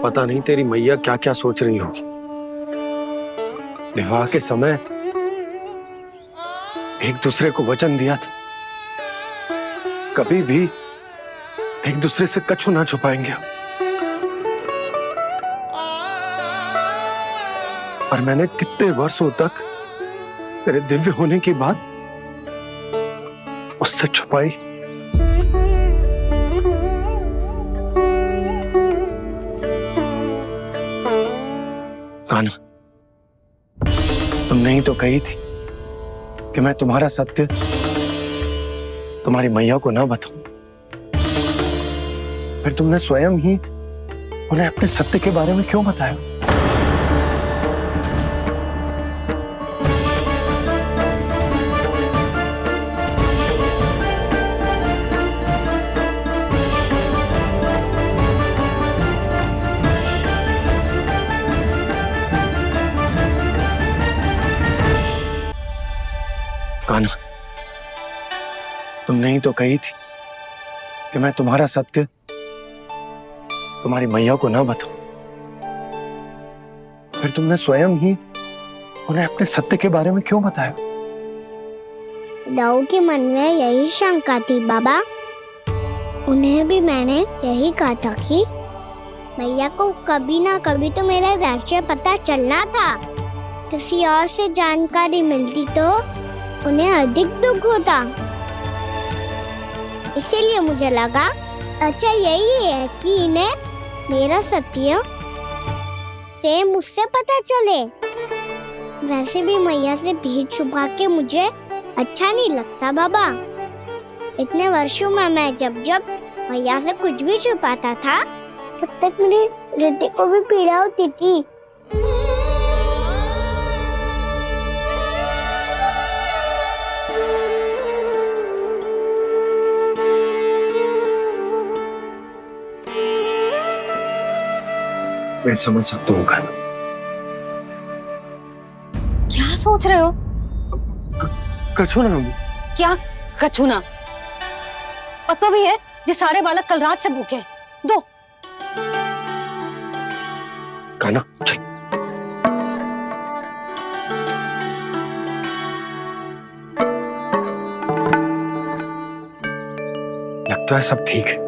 पता नहीं तेरी मैया क्या क्या सोच रही होगी। विवाह के समय एक दूसरे को वचन दिया था, कभी भी एक दूसरे से कछु ना छुपाएंगे। और मैंने कितने वर्षों तक तेरे दिव्य होने की बात उससे छुपाई। कान्हा, तुमने ही तो कही थी कि मैं तुम्हारा सत्य तुम्हारी मैया को ना बताऊं। फिर तुमने स्वयं ही उन्हें अपने सत्य के बारे में क्यों बताया? कान्हा, तुमने ही तो कही थी कि मैं तुम्हारा सत्य तुम्हारी मैया को ना बताऊं। फिर तुमने स्वयं ही उन्हें अपने सत्य के बारे में क्यों बताया? दाऊ के मन में यही शंका थी बाबा। उन्हें भी मैंने यही कहा था कि मैया को कभी ना कभी तो मेरा रहस्य पता चलना था। किसी और से जानकारी मिलती तो उन्हें अधिक दुख होता। इसीलिए मुझे लगा अच्छा यही है कि इन्हें मेरा सत्य से मुझसे पता चले। वैसे भी मैया से भेद छुपा के मुझे अच्छा नहीं लगता बाबा। इतने वर्षों में मैं जब जब मैया से कुछ भी छुपाता था तब तक मेरे हृदय को भी पीड़ा होती थी। मैं समझ सकता हूँ कान्हा। क्या सोच रहे हो? कछु ना। क्या कछु ना? पता भी है ये सारे बालक कल रात से भूखे हैं। दो। कान्हा चल। लगता है सब ठीक है।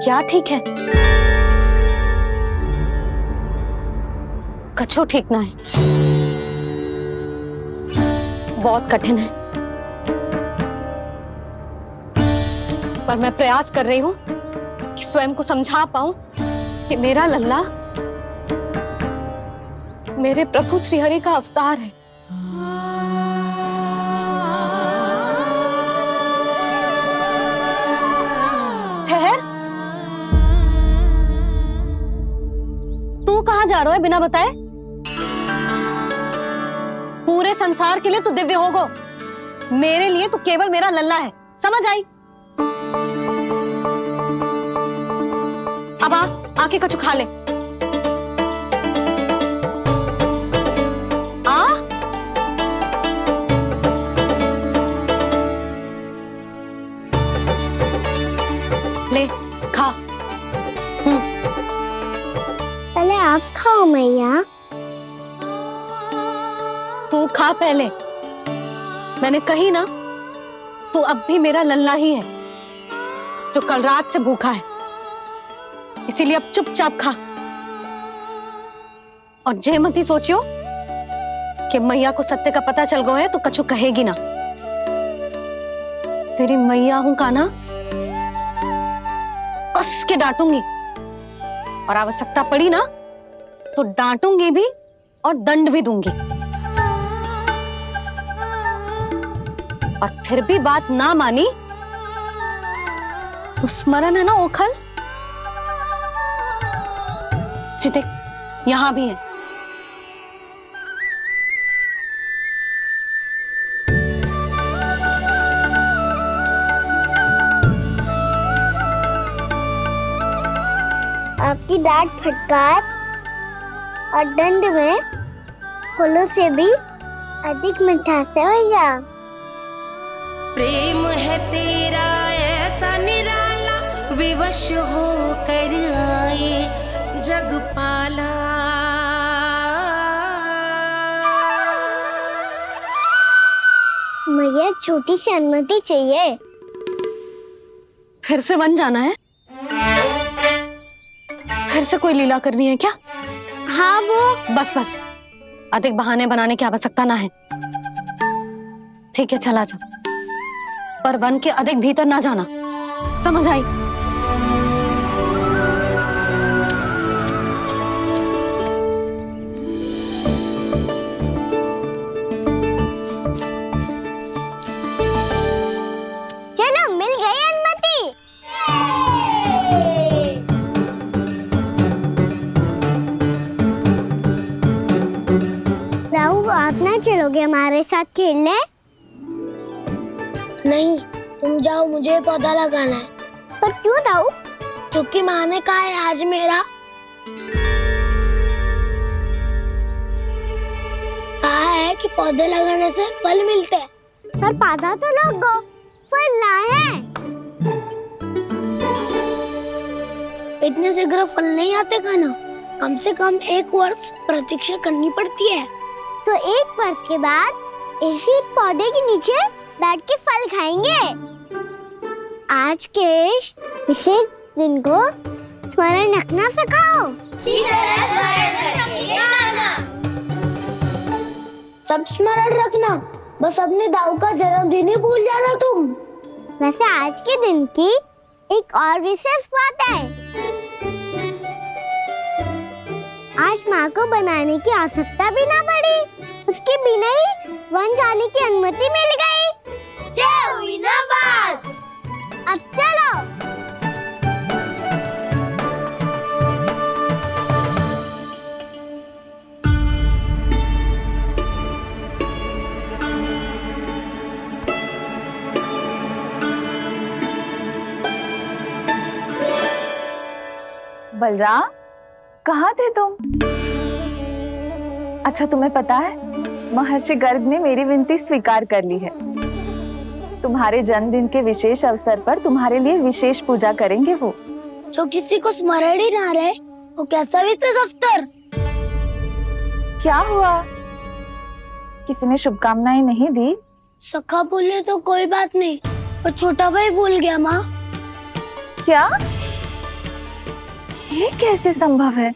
क्या ठीक है? कछु ठीक ना है। बहुत कठिन है, पर मैं प्रयास कर रही हूं कि स्वयं को समझा पाऊं कि मेरा लल्ला मेरे प्रभु श्रीहरि का अवतार है। ठहर, तू कहां जा रहा है बिना बताए? पूरे संसार के लिए तू दिव्य होगो, मेरे लिए तू केवल मेरा लल्ला है। समझ आई? अब आके कछु खा ले। ले खा। पहले आप खाओ मैया। तू खा पहले। मैंने कही ना, तू अब भी मेरा लल्ला ही है जो कल रात से भूखा है। इसीलिए अब चुपचाप खा। और जय मत ही सोचियो कि मैया को सत्य का पता चल गया है तो कछु कहेगी ना। तेरी मैया हूं कान्हा, कस के डांटूंगी और आवश्यकता पड़ी ना तो डांटूंगी भी और दंड भी दूंगी। और फिर भी बात ना मानी तो स्मरण है ना ओखल? देख, यहां भी है। आपकी डांट फटकार और दंड में फूलों से भी अधिक मिठास है भैया। प्रेम है तेरा ऐसा निराला, विवश हो कर आए जग पाला। छोटी सी अनुमति चाहिए। फिर से वन जाना है? फिर से कोई लीला करनी है क्या? हाँ वो। बस बस, अधिक बहाने बनाने की आवश्यकता ना है। ठीक है, चला जा, पर वन के अधिक भीतर ना जाना, समझ आई? चलो, मिल गई अनुमति। राहु, आप ना चलोगे हमारे साथ खेलने? नहीं, तुम जाओ, मुझे पौधा लगाना है। पर क्यों राहु? क्योंकि माँ ने कहा है आज मेरा कहा है कि पौधे लगाने से फल मिलते हैं। पर पौधा तो लगो, फल ना है। इतने शीघ्र फल नहीं आते खाना, कम से कम 1 वर्ष प्रतीक्षा करनी पड़ती है। तो 1 वर्ष के बाद इसी पौधे के नीचे बैठ के फल खाएंगे। आज के विशेष दिन को स्मरण रखना सिखाओ। सब स्मरण रखना, बस अपने दाऊ का जन्मदिन ही भूल जाना तुम। वैसे आज के दिन की एक और विशेष बात है। आज माँ को बनाने की आवश्यकता भी ना पड़ी, उसके बिना ही वन जाने की अनुमति मिल गई। जय हुई ना बात। अब चलो। बलराम, कहाँ थे तुम? अच्छा, तुम्हें पता है महर्षि गर्ग ने मेरी विनती स्वीकार कर ली है। तुम्हारे जन्मदिन के विशेष अवसर पर तुम्हारे लिए विशेष पूजा करेंगे वो। जो किसी को स्मरण ही ना रहे, वो कैसा विशेष अवसर? क्या हुआ? किसी ने शुभकामनाएं नहीं दी? सखा बोले तो कोई बात नहीं, पर छोटा भाई भूल गया माँ। क्या? ये कैसे संभव है?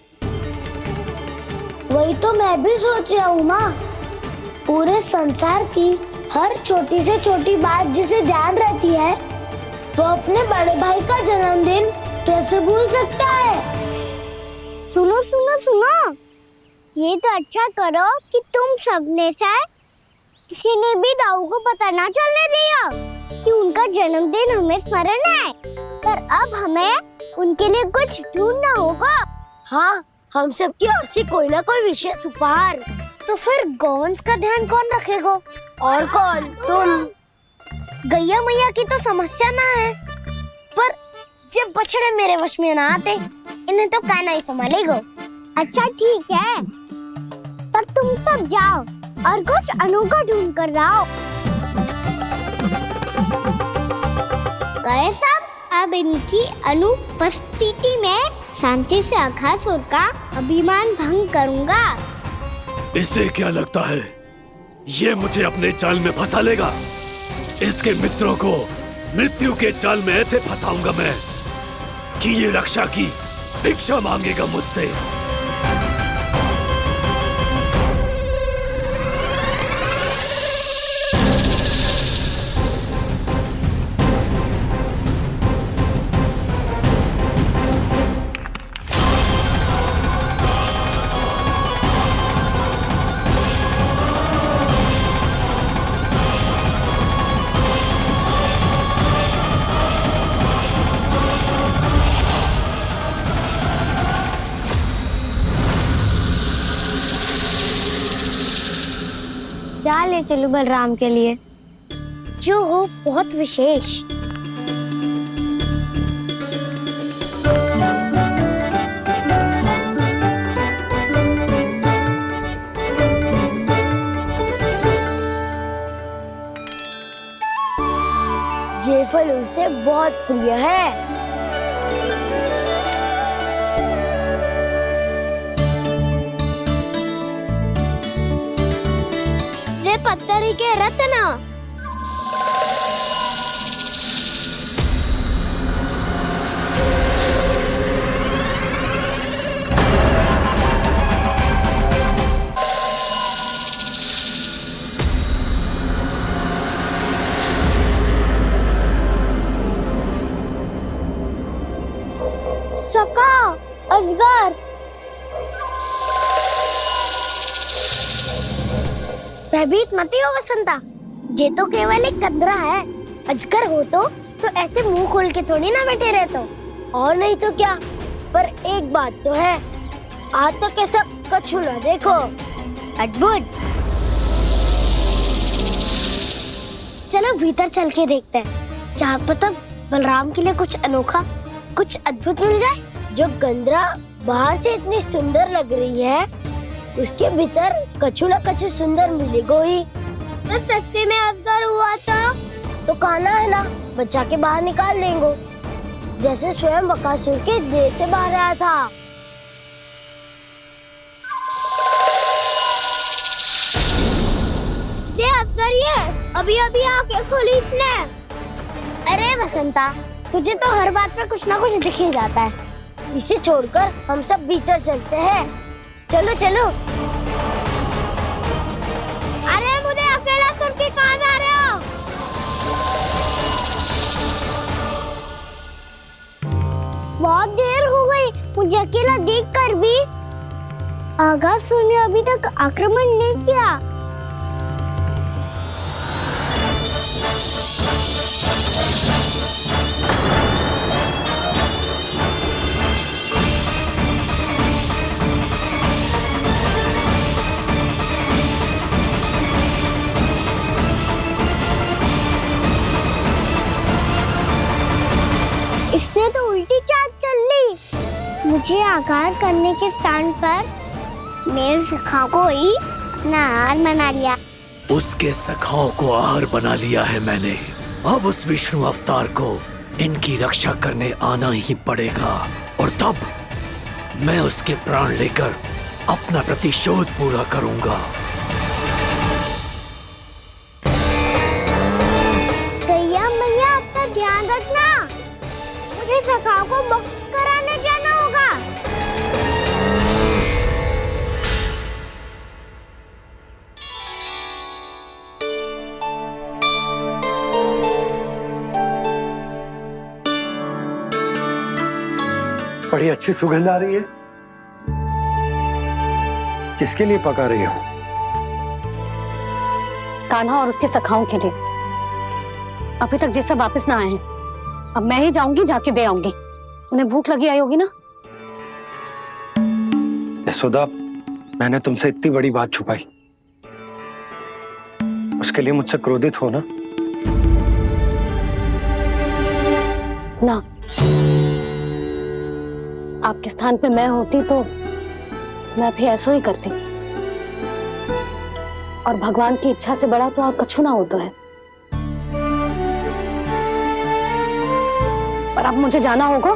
वही तो मैं भी सोच रहा हूँ माँ। पूरे संसार की हर छोटी से छोटी बात जिसे ध्यान रहती है, वो अपने बड़े भाई का जन्मदिन कैसे भूल सकता है? सुनो सुनो सुनो, ये तो अच्छा करो कि तुम सबने से किसी ने भी दाऊ को पता ना चलने दिया कि उनका जन्मदिन हमें स्मरण है। पर अब हमें उनके लिए कुछ ढूंढना होगा। हाँ, हम सबकी ओर से कोई ना कोई विशेष उपहार। तो फिर गौवंश का ध्यान कौन रखेगा? और कौन? तुम। गैया मैया की तो समस्या ना है, पर जब बछड़े मेरे वश में ना आते, इन्हें तो कान्हा ही संभालेगा। अच्छा ठीक है, पर तुम सब जाओ और कुछ अनोखा ढूंढ कर लाओ। गए सब? अब इनकी अनुपस्थिति में शांति से अघासुर का अभिमान भंग करूंगा। इसे क्या लगता है ये मुझे अपने जाल में फंसा लेगा? इसके मित्रों को मृत्यु के जाल में ऐसे फंसाऊंगा मैं कि ये रक्षा की भिक्षा मांगेगा मुझसे। क्या ले चलूं बलराम के लिए, जो हो बहुत विशेष? ये फल उसे बहुत प्रिय है। पत्थरी के रत्न। अजगर। भयभीत मत हो वसंता, ये तो केवल एक कंदरा है। अजगर हो तो ऐसे मुंह खोल के थोड़ी ना बैठे रहते हो। और नहीं तो क्या, पर एक बात तो है, आज तक ऐसा कछु ना देखो। अद्भुत। चलो भीतर चल के देखते हैं, क्या पता बलराम के लिए कुछ अनोखा, कुछ अद्भुत मिल जाए। जो गंदरा बाहर से इतनी सुंदर लग रही है, उसके भीतर कछु न कछु सुंदर मिलेगा ही। तो सच्चे में अजगर हुआ तो काना है ना, बच्चा के बाहर निकाल लेंगे, जैसे स्वयं बकासुर के देह से बाहर आया था। ये अजगर ही है, अभी अभी आंखें खोली इसने। अरे वसंता, तुझे तो हर बात पे कुछ ना कुछ दिख ही जाता है। इसे छोड़कर हम सब भीतर चलते हैं। चलो चलो। अरे मुझे अकेला सुन के कहाँ जा रहे हो? बहुत देर हो गई मुझे अकेला देखकर भी। आगासुर ने अभी तक आक्रमण नहीं किया। इसने तो उल्टी चाल चल ली। मुझे आघात करने के स्थान पर मेरे सखा को ही अपना आहार बना लिया। उसके सखाओं को आहार बना लिया है मैंने। अब उस विष्णु अवतार को इनकी रक्षा करने आना ही पड़ेगा, और तब मैं उसके प्राण लेकर अपना प्रतिशोध पूरा करूंगा। गैया मैया, अपना ध्यान रखना, मुझे सखा को मुक्त कराने जाना होगा। बड़ी अच्छी सुगंध आ रही है। किसके लिए पका रही हो? कान्हा और उसके सखाओं के लिए। अभी तक जैसे वापस ना आए हैं, अब मैं ही जाऊंगी, जाके दे आऊंगी। उन्हें भूख लगी आई होगी ना। यशोदा, मैंने तुमसे इतनी बड़ी बात छुपाई, उसके लिए मुझसे क्रोधित हो ना? ना, आपके स्थान पे मैं होती तो मैं भी ऐसा ही करती। और भगवान की इच्छा से बड़ा तो और कछु ना होता है। पर अब मुझे जाना होगा।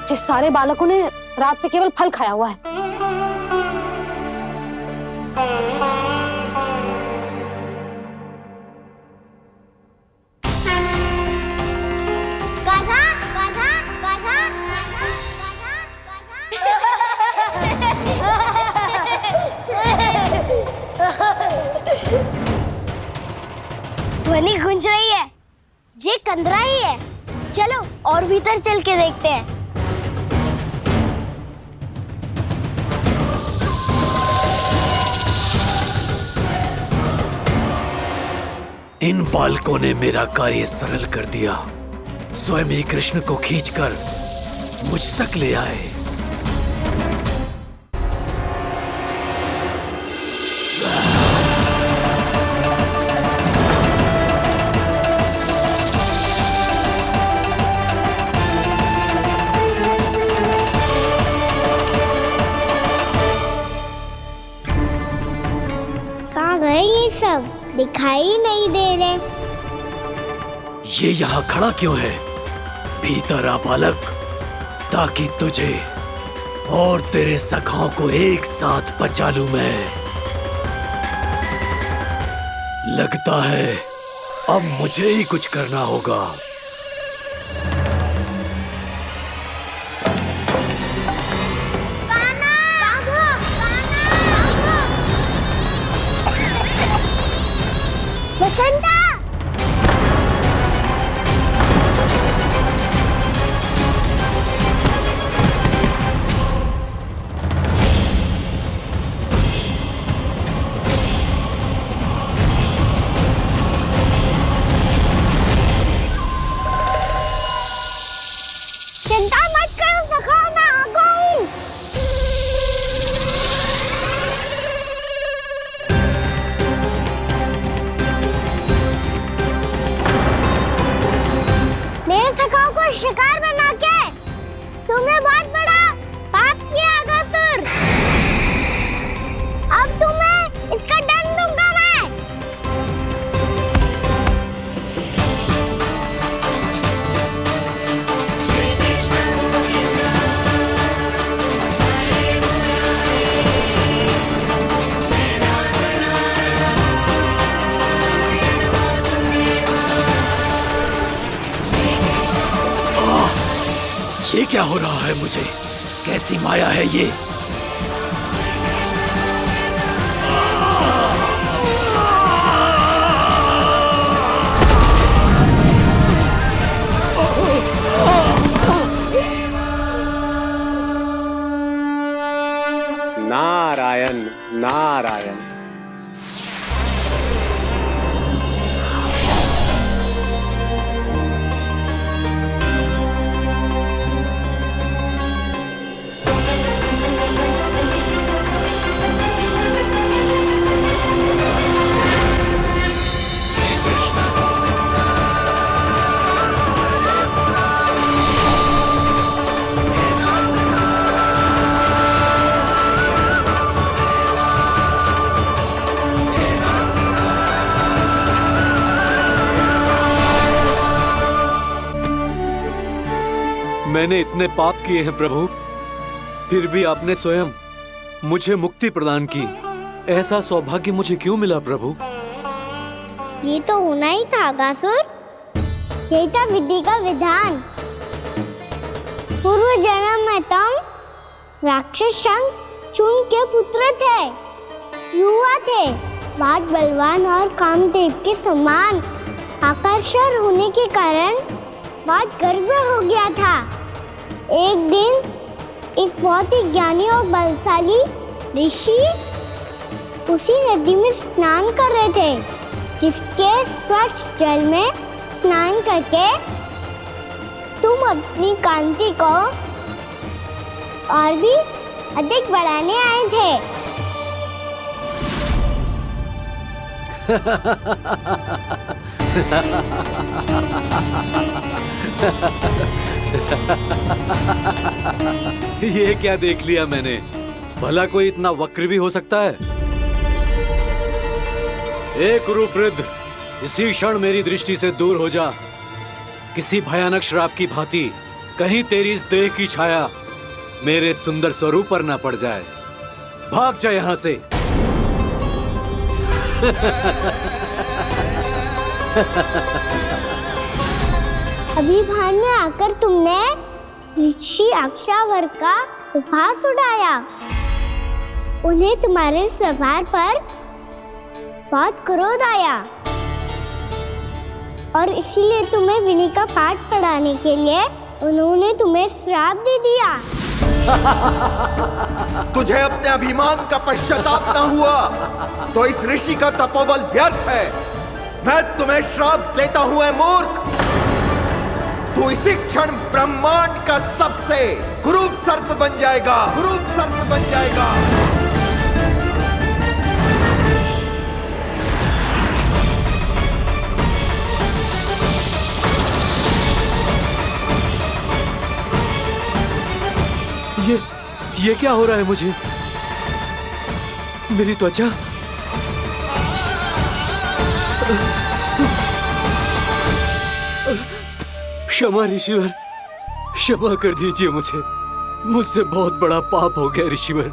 जिस सारे बालकों ने रात से केवल फल खाया हुआ है। कान्हा, कान्हा, कान्हा, ध्वनि गूंज रही है, ये कंदरा ही है। चलो और भीतर चल के देखते हैं। इन बालकों ने मेरा कार्य सरल कर दिया। स्वयं ही कृष्ण को खींचकर मुझ तक ले आए। कहाँ गए ये सब? दिखाई नहीं दे रहे। ये यहाँ खड़ा क्यों है? भीतर आ बालक, ताकि तुझे और तेरे सखाओं को एक साथ बचा लूं मैं। लगता है अब मुझे ही कुछ करना होगा। वसंता! अवतार बना के तुमने बहुत बड़ा पाप किया अगासुर। अब तुम्हें इसका दंड दूंगा मैं। ये क्या हो रहा है मुझे? कैसी माया है ये? नारायण नारायण। मैंने इतने पाप किए हैं प्रभु, फिर भी आपने स्वयं मुझे मुक्ति प्रदान की। ऐसा सौभाग्य मुझे क्यों मिला प्रभु? ये तो होना ही था अगासुर। यही था विधि का विधान। पूर्व जन्म में तुम राक्षस शंखचूड़ के पुत्र थे, युवा थे, बहुत बलवान और कामदेव के समान आकर्षण होने के कारण बहुत गर्व हो गया था। एक दिन एक बहुत ही ज्ञानी और बलशाली ऋषि उसी नदी में स्नान कर रहे थे, जिसके स्वच्छ जल में स्नान करके तुम अपनी कांति को और भी अधिक बढ़ाने आए थे। ये क्या देख लिया मैंने? भला कोई इतना वक्र भी हो सकता है? ए कुरुवृद्ध, इसी क्षण मेरी दृष्टि से दूर हो जा। किसी भयानक श्राप की भांति कहीं तेरी इस देह की छाया मेरे सुंदर स्वरूप पर ना पड़ जाए। भाग जा यहाँ से। अभी भान में आकर तुमने ऋषि अक्षावर का उपहास उड़ाया। उन्हें तुम्हारे व्यवहार पर बहुत क्रोध आया और इसीलिए तुम्हें विधि का पाठ पढ़ाने के लिए उन्होंने तुम्हें श्राप दे दिया। तुझे अपने अभिमान का पश्चाताप न हुआ तो इस ऋषि का तपोबल व्यर्थ है। मैं तुम्हें श्राप देता हूं ऐ मूर्ख। तू इसी क्षण ब्रह्मांड का सबसे कुरूप सर्प बन जाएगा, कुरूप सर्प बन जाएगा। ये क्या हो रहा है मुझे? मेरी त्वचा क्षमा ऋषिवर, क्षमा कर दीजिए मुझे। मुझसे बहुत बड़ा पाप हो गया ऋषिवर।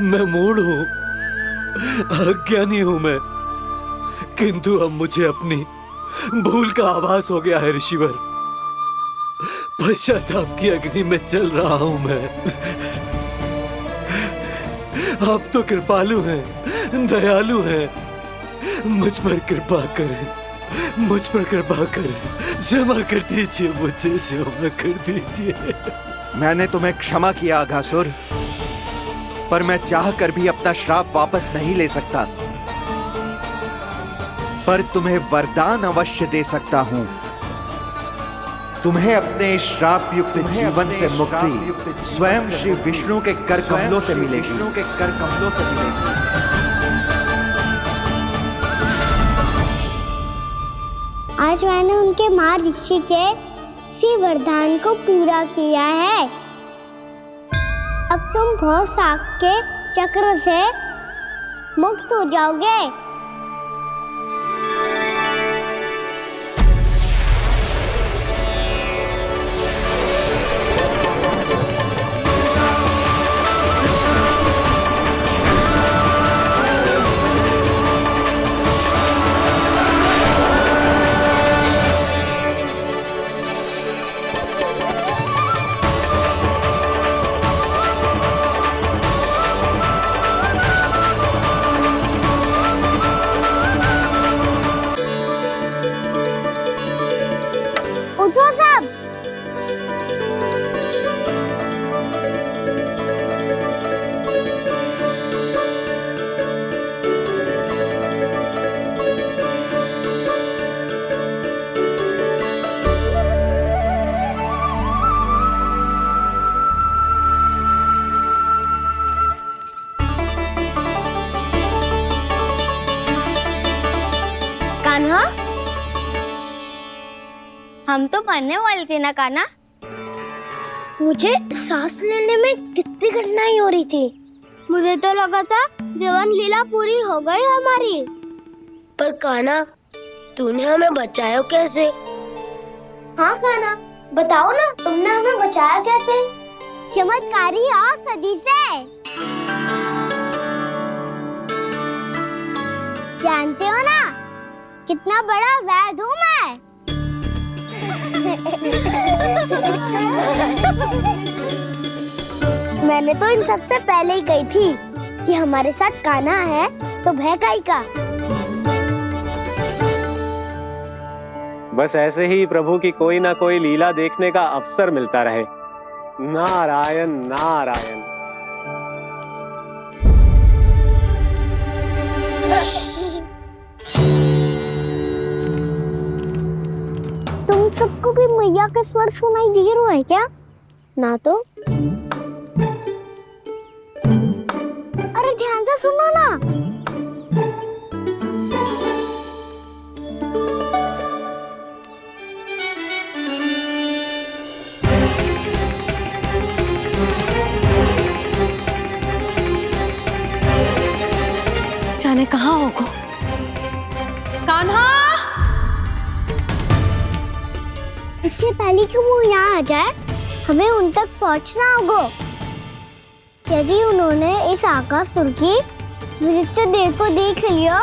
मैं मूढ़ हूं, अज्ञानी हूं मैं, किंतु अब मुझे अपनी भूल का आभास हो गया है ऋषिवर। पश्चाताप की अग्नि में जल रहा हूं मैं। आप तो कृपालु हैं, दयालु हैं, मुझ पर कृपा करें, मुझ पर कृपा करें, क्षमा कर दीजिए मुझे, क्षमा कर दीजिए। मैंने तुम्हें क्षमा किया अघासुर, पर मैं चाहकर भी अपना श्राप वापस नहीं ले सकता। पर तुम्हें वरदान अवश्य दे सकता हूं। तुम्हें अपने श्राप युक्त जीवन से मुक्ति स्वयं श्री विष्णु के कर कमलों से मिलेगी। आज मैंने उनके महर्षि के इसी वरदान को पूरा किया है। अब तुम भव सागर के चक्र से मुक्त हो जाओगे। उठो सब। कान्हा, हम तो मरने वाले थे ना कान्हा। मुझे सांस लेने में कितनी कठिनाई हो रही थी। मुझे तो लगा था जीवन लीला पूरी हो गई हमारी। पर कान्हा, तूने हमें बचाया कैसे? हाँ कान्हा, बताओ ना, तुमने हमें बचाया कैसे? चमत्कारी और सदी से। जानते हो ना कितना बड़ा वैद्य हूँ मैं। मैंने तो इन सबसे पहले ही कही थी कि हमारे साथ कान्हा है तो भय काई का। बस ऐसे ही प्रभु की कोई ना कोई लीला देखने का अवसर मिलता रहे। नारायण नारायण। तुम सबको भी मैया का स्वर सुनाई दे रहा है क्या? ना तो। अरे ध्यान से सुनो ना। जाने कहाँ होगो? कान्हा! इससे पहले कि वो यहाँ आ जाए, हमें उन तक पहुँचना होगा। यदि उन्होंने इस आकासुर की मृत्यु देह को देख लिया,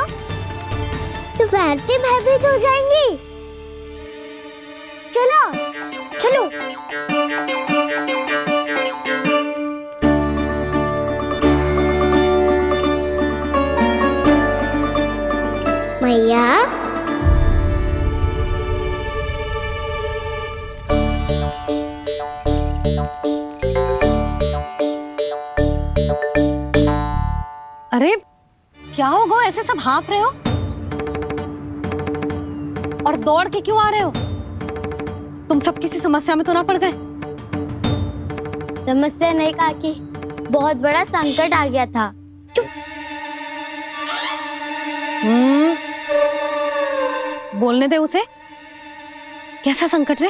तो वैरती भयभीत हो जाएंगी। चलो, चलो। मैया, अरे क्या होगा, ऐसे सब हाँफ रहे हो और दौड़ के क्यों आ रहे हो? तुम सब किसी समस्या में तो ना पड़ गए? समस्या नहीं काकी, बहुत बड़ा संकट आ गया था। बोलने दे उसे। कैसा संकट रे?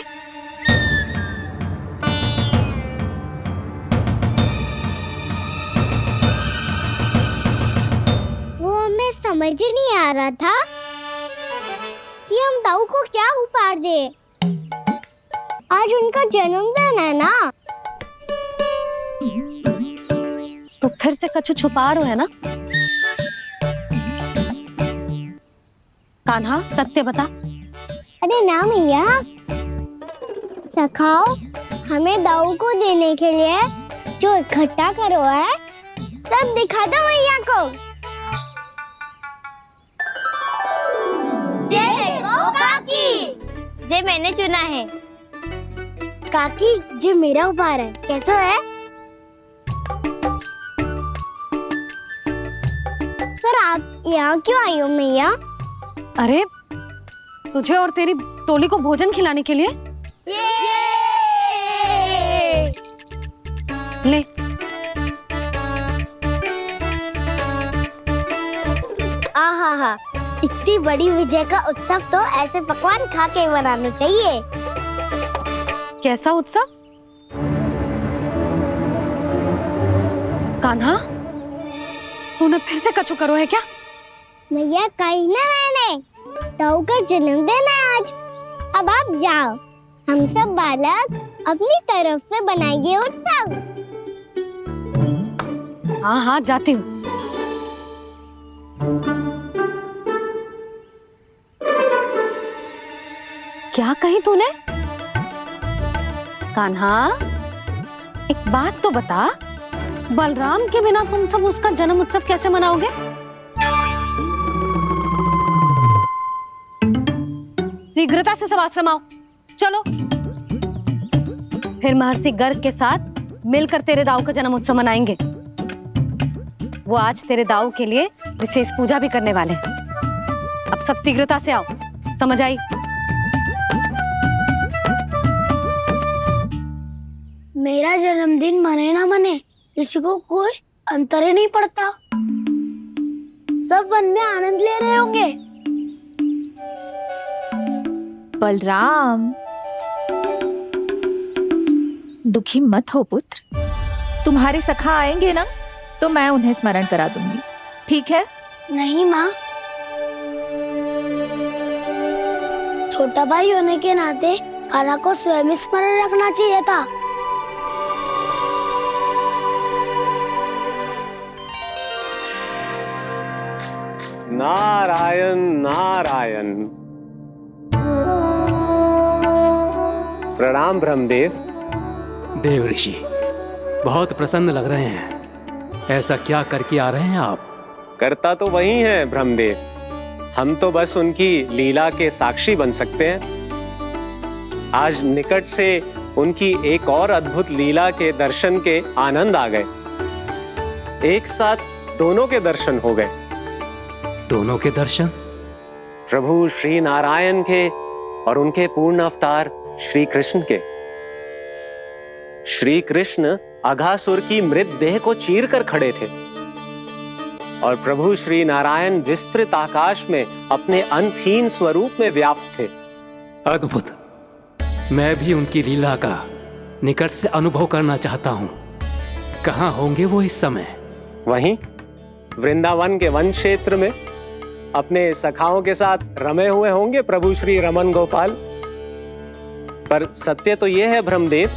वो हमें समझ ही नहीं आ रहा था कि हम दाऊ को क्या उपहार दे। आज उनका जन्मदिन है ना, तो फिर से कुछ छुपा रहे हो है ना? कान्हा, सत्य बता। अरे ना मैया, सखाओ हमें दाऊ को देने के लिए जो इकट्ठा करो है, सब दिखा दो मैया को। ये देखो काकी, जे मैंने चुना है। काकी, जे मेरा उपहार है, कैसा है? पर आप यहाँ क्यों आई हो मैया? अरे तुझे और तेरी टोली को भोजन खिलाने के लिए। ले। आहा, इतनी बड़ी विजय का उत्सव तो ऐसे पकवान खा के मनाना चाहिए। कैसा उत्सव? कान्हा, तूने फिर से कछु करो है क्या? मैया कही ना मैंने, ताऊ का जन्मदिन है आज। अब आप जाओ, हम सब बालक अपनी तरफ से बनाएंगे उत्सव। हाँ हाँ जाती हूँ। क्या कही तूने? कान्हा, एक बात तो बता, बलराम के बिना तुम सब उसका जन्म उत्सव कैसे मनाओगे? शीघ्रता से सब आश्रम आओ, चलो। फिर महर्षि गर्ग के साथ मिलकर तेरे दाऊ का जन्म उत्सव मनाएंगे। वो आज तेरे दाऊ के लिए विशेष पूजा भी करने वाले हैं। अब सब शीघ्रता से आओ, समझ आई? मेरा जन्मदिन मने ना मने, किसी को कोई अंतर ही नहीं पड़ता। सब वन में आनंद ले रहे होंगे। बलराम, दुखी मत हो पुत्र। तुम्हारे सखा आएंगे ना, तो मैं उन्हें स्मरण करा दूंगी, ठीक है? नहीं माँ, छोटा भाई होने के नाते कान्हा को स्वयं स्मरण रखना चाहिए था। नारायण नारायण। प्रणाम ब्रह्मदेव। देव ऋषि, बहुत प्रसन्न लग रहे हैं। ऐसा क्या करके आ रहे हैं आप? करता तो वही है ब्रह्मदेव, हम तो बस उनकी लीला के साक्षी बन सकते हैं। आज निकट से उनकी एक और अद्भुत लीला के दर्शन के आनंद आ गए। एक साथ दोनों के दर्शन हो गए। दोनों के दर्शन? प्रभु श्री नारायण के और उनके पूर्ण अवतार श्री कृष्ण के। श्री कृष्ण अघासुर की मृत देह को चीर कर खड़े थे और प्रभु श्री नारायण विस्तृत आकाश में अपने अंतहीन स्वरूप में व्याप्त थे। अद्भुत। मैं भी उनकी लीला का निकट से अनुभव करना चाहता हूँ। कहाँ होंगे वो इस समय? वहीं वृंदावन के वन क्षेत्र में अपने सखाओं के साथ रमे हुए होंगे प्रभु श्री रमन गोपाल। पर सत्य तो यह है ब्रह्मदेव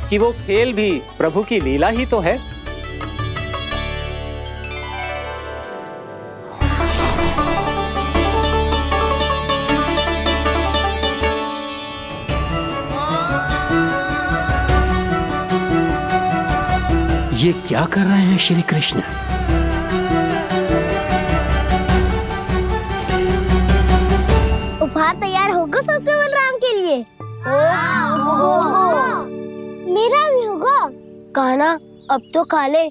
कि वो खेल भी प्रभु की लीला ही तो है। ये क्या कर रहे हैं श्री कृष्ण? उपहार तैयार होगा सबके बलराम के लिए? मेरा भी होगा। कान्हा, अब तो खा ले।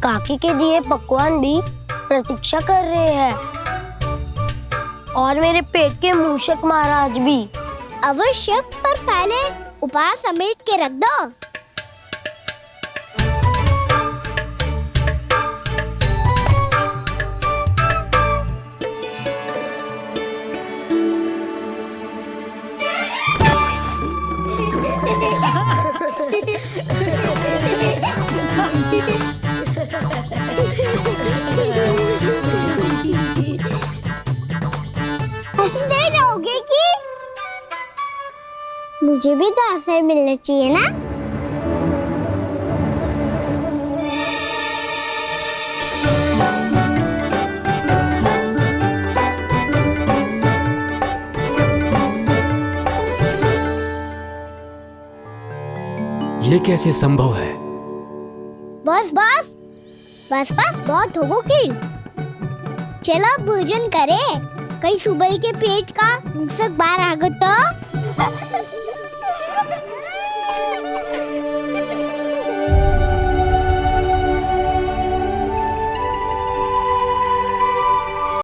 काकी के दिए पकवान भी प्रतीक्षा कर रहे हैं और मेरे पेट के मूषक महाराज भी। अवश्य, पर पहले उपहार समेट के रख दो। हंसते रहोगे कि? मुझे भी तो अवसर मिलना चाहिए ना। ये कैसे संभव है? बस बस बस बस बहुत होगो किल। चलो भोजन करे, कहीं सुबह के पेट का मूषक बाहर आ गया तो।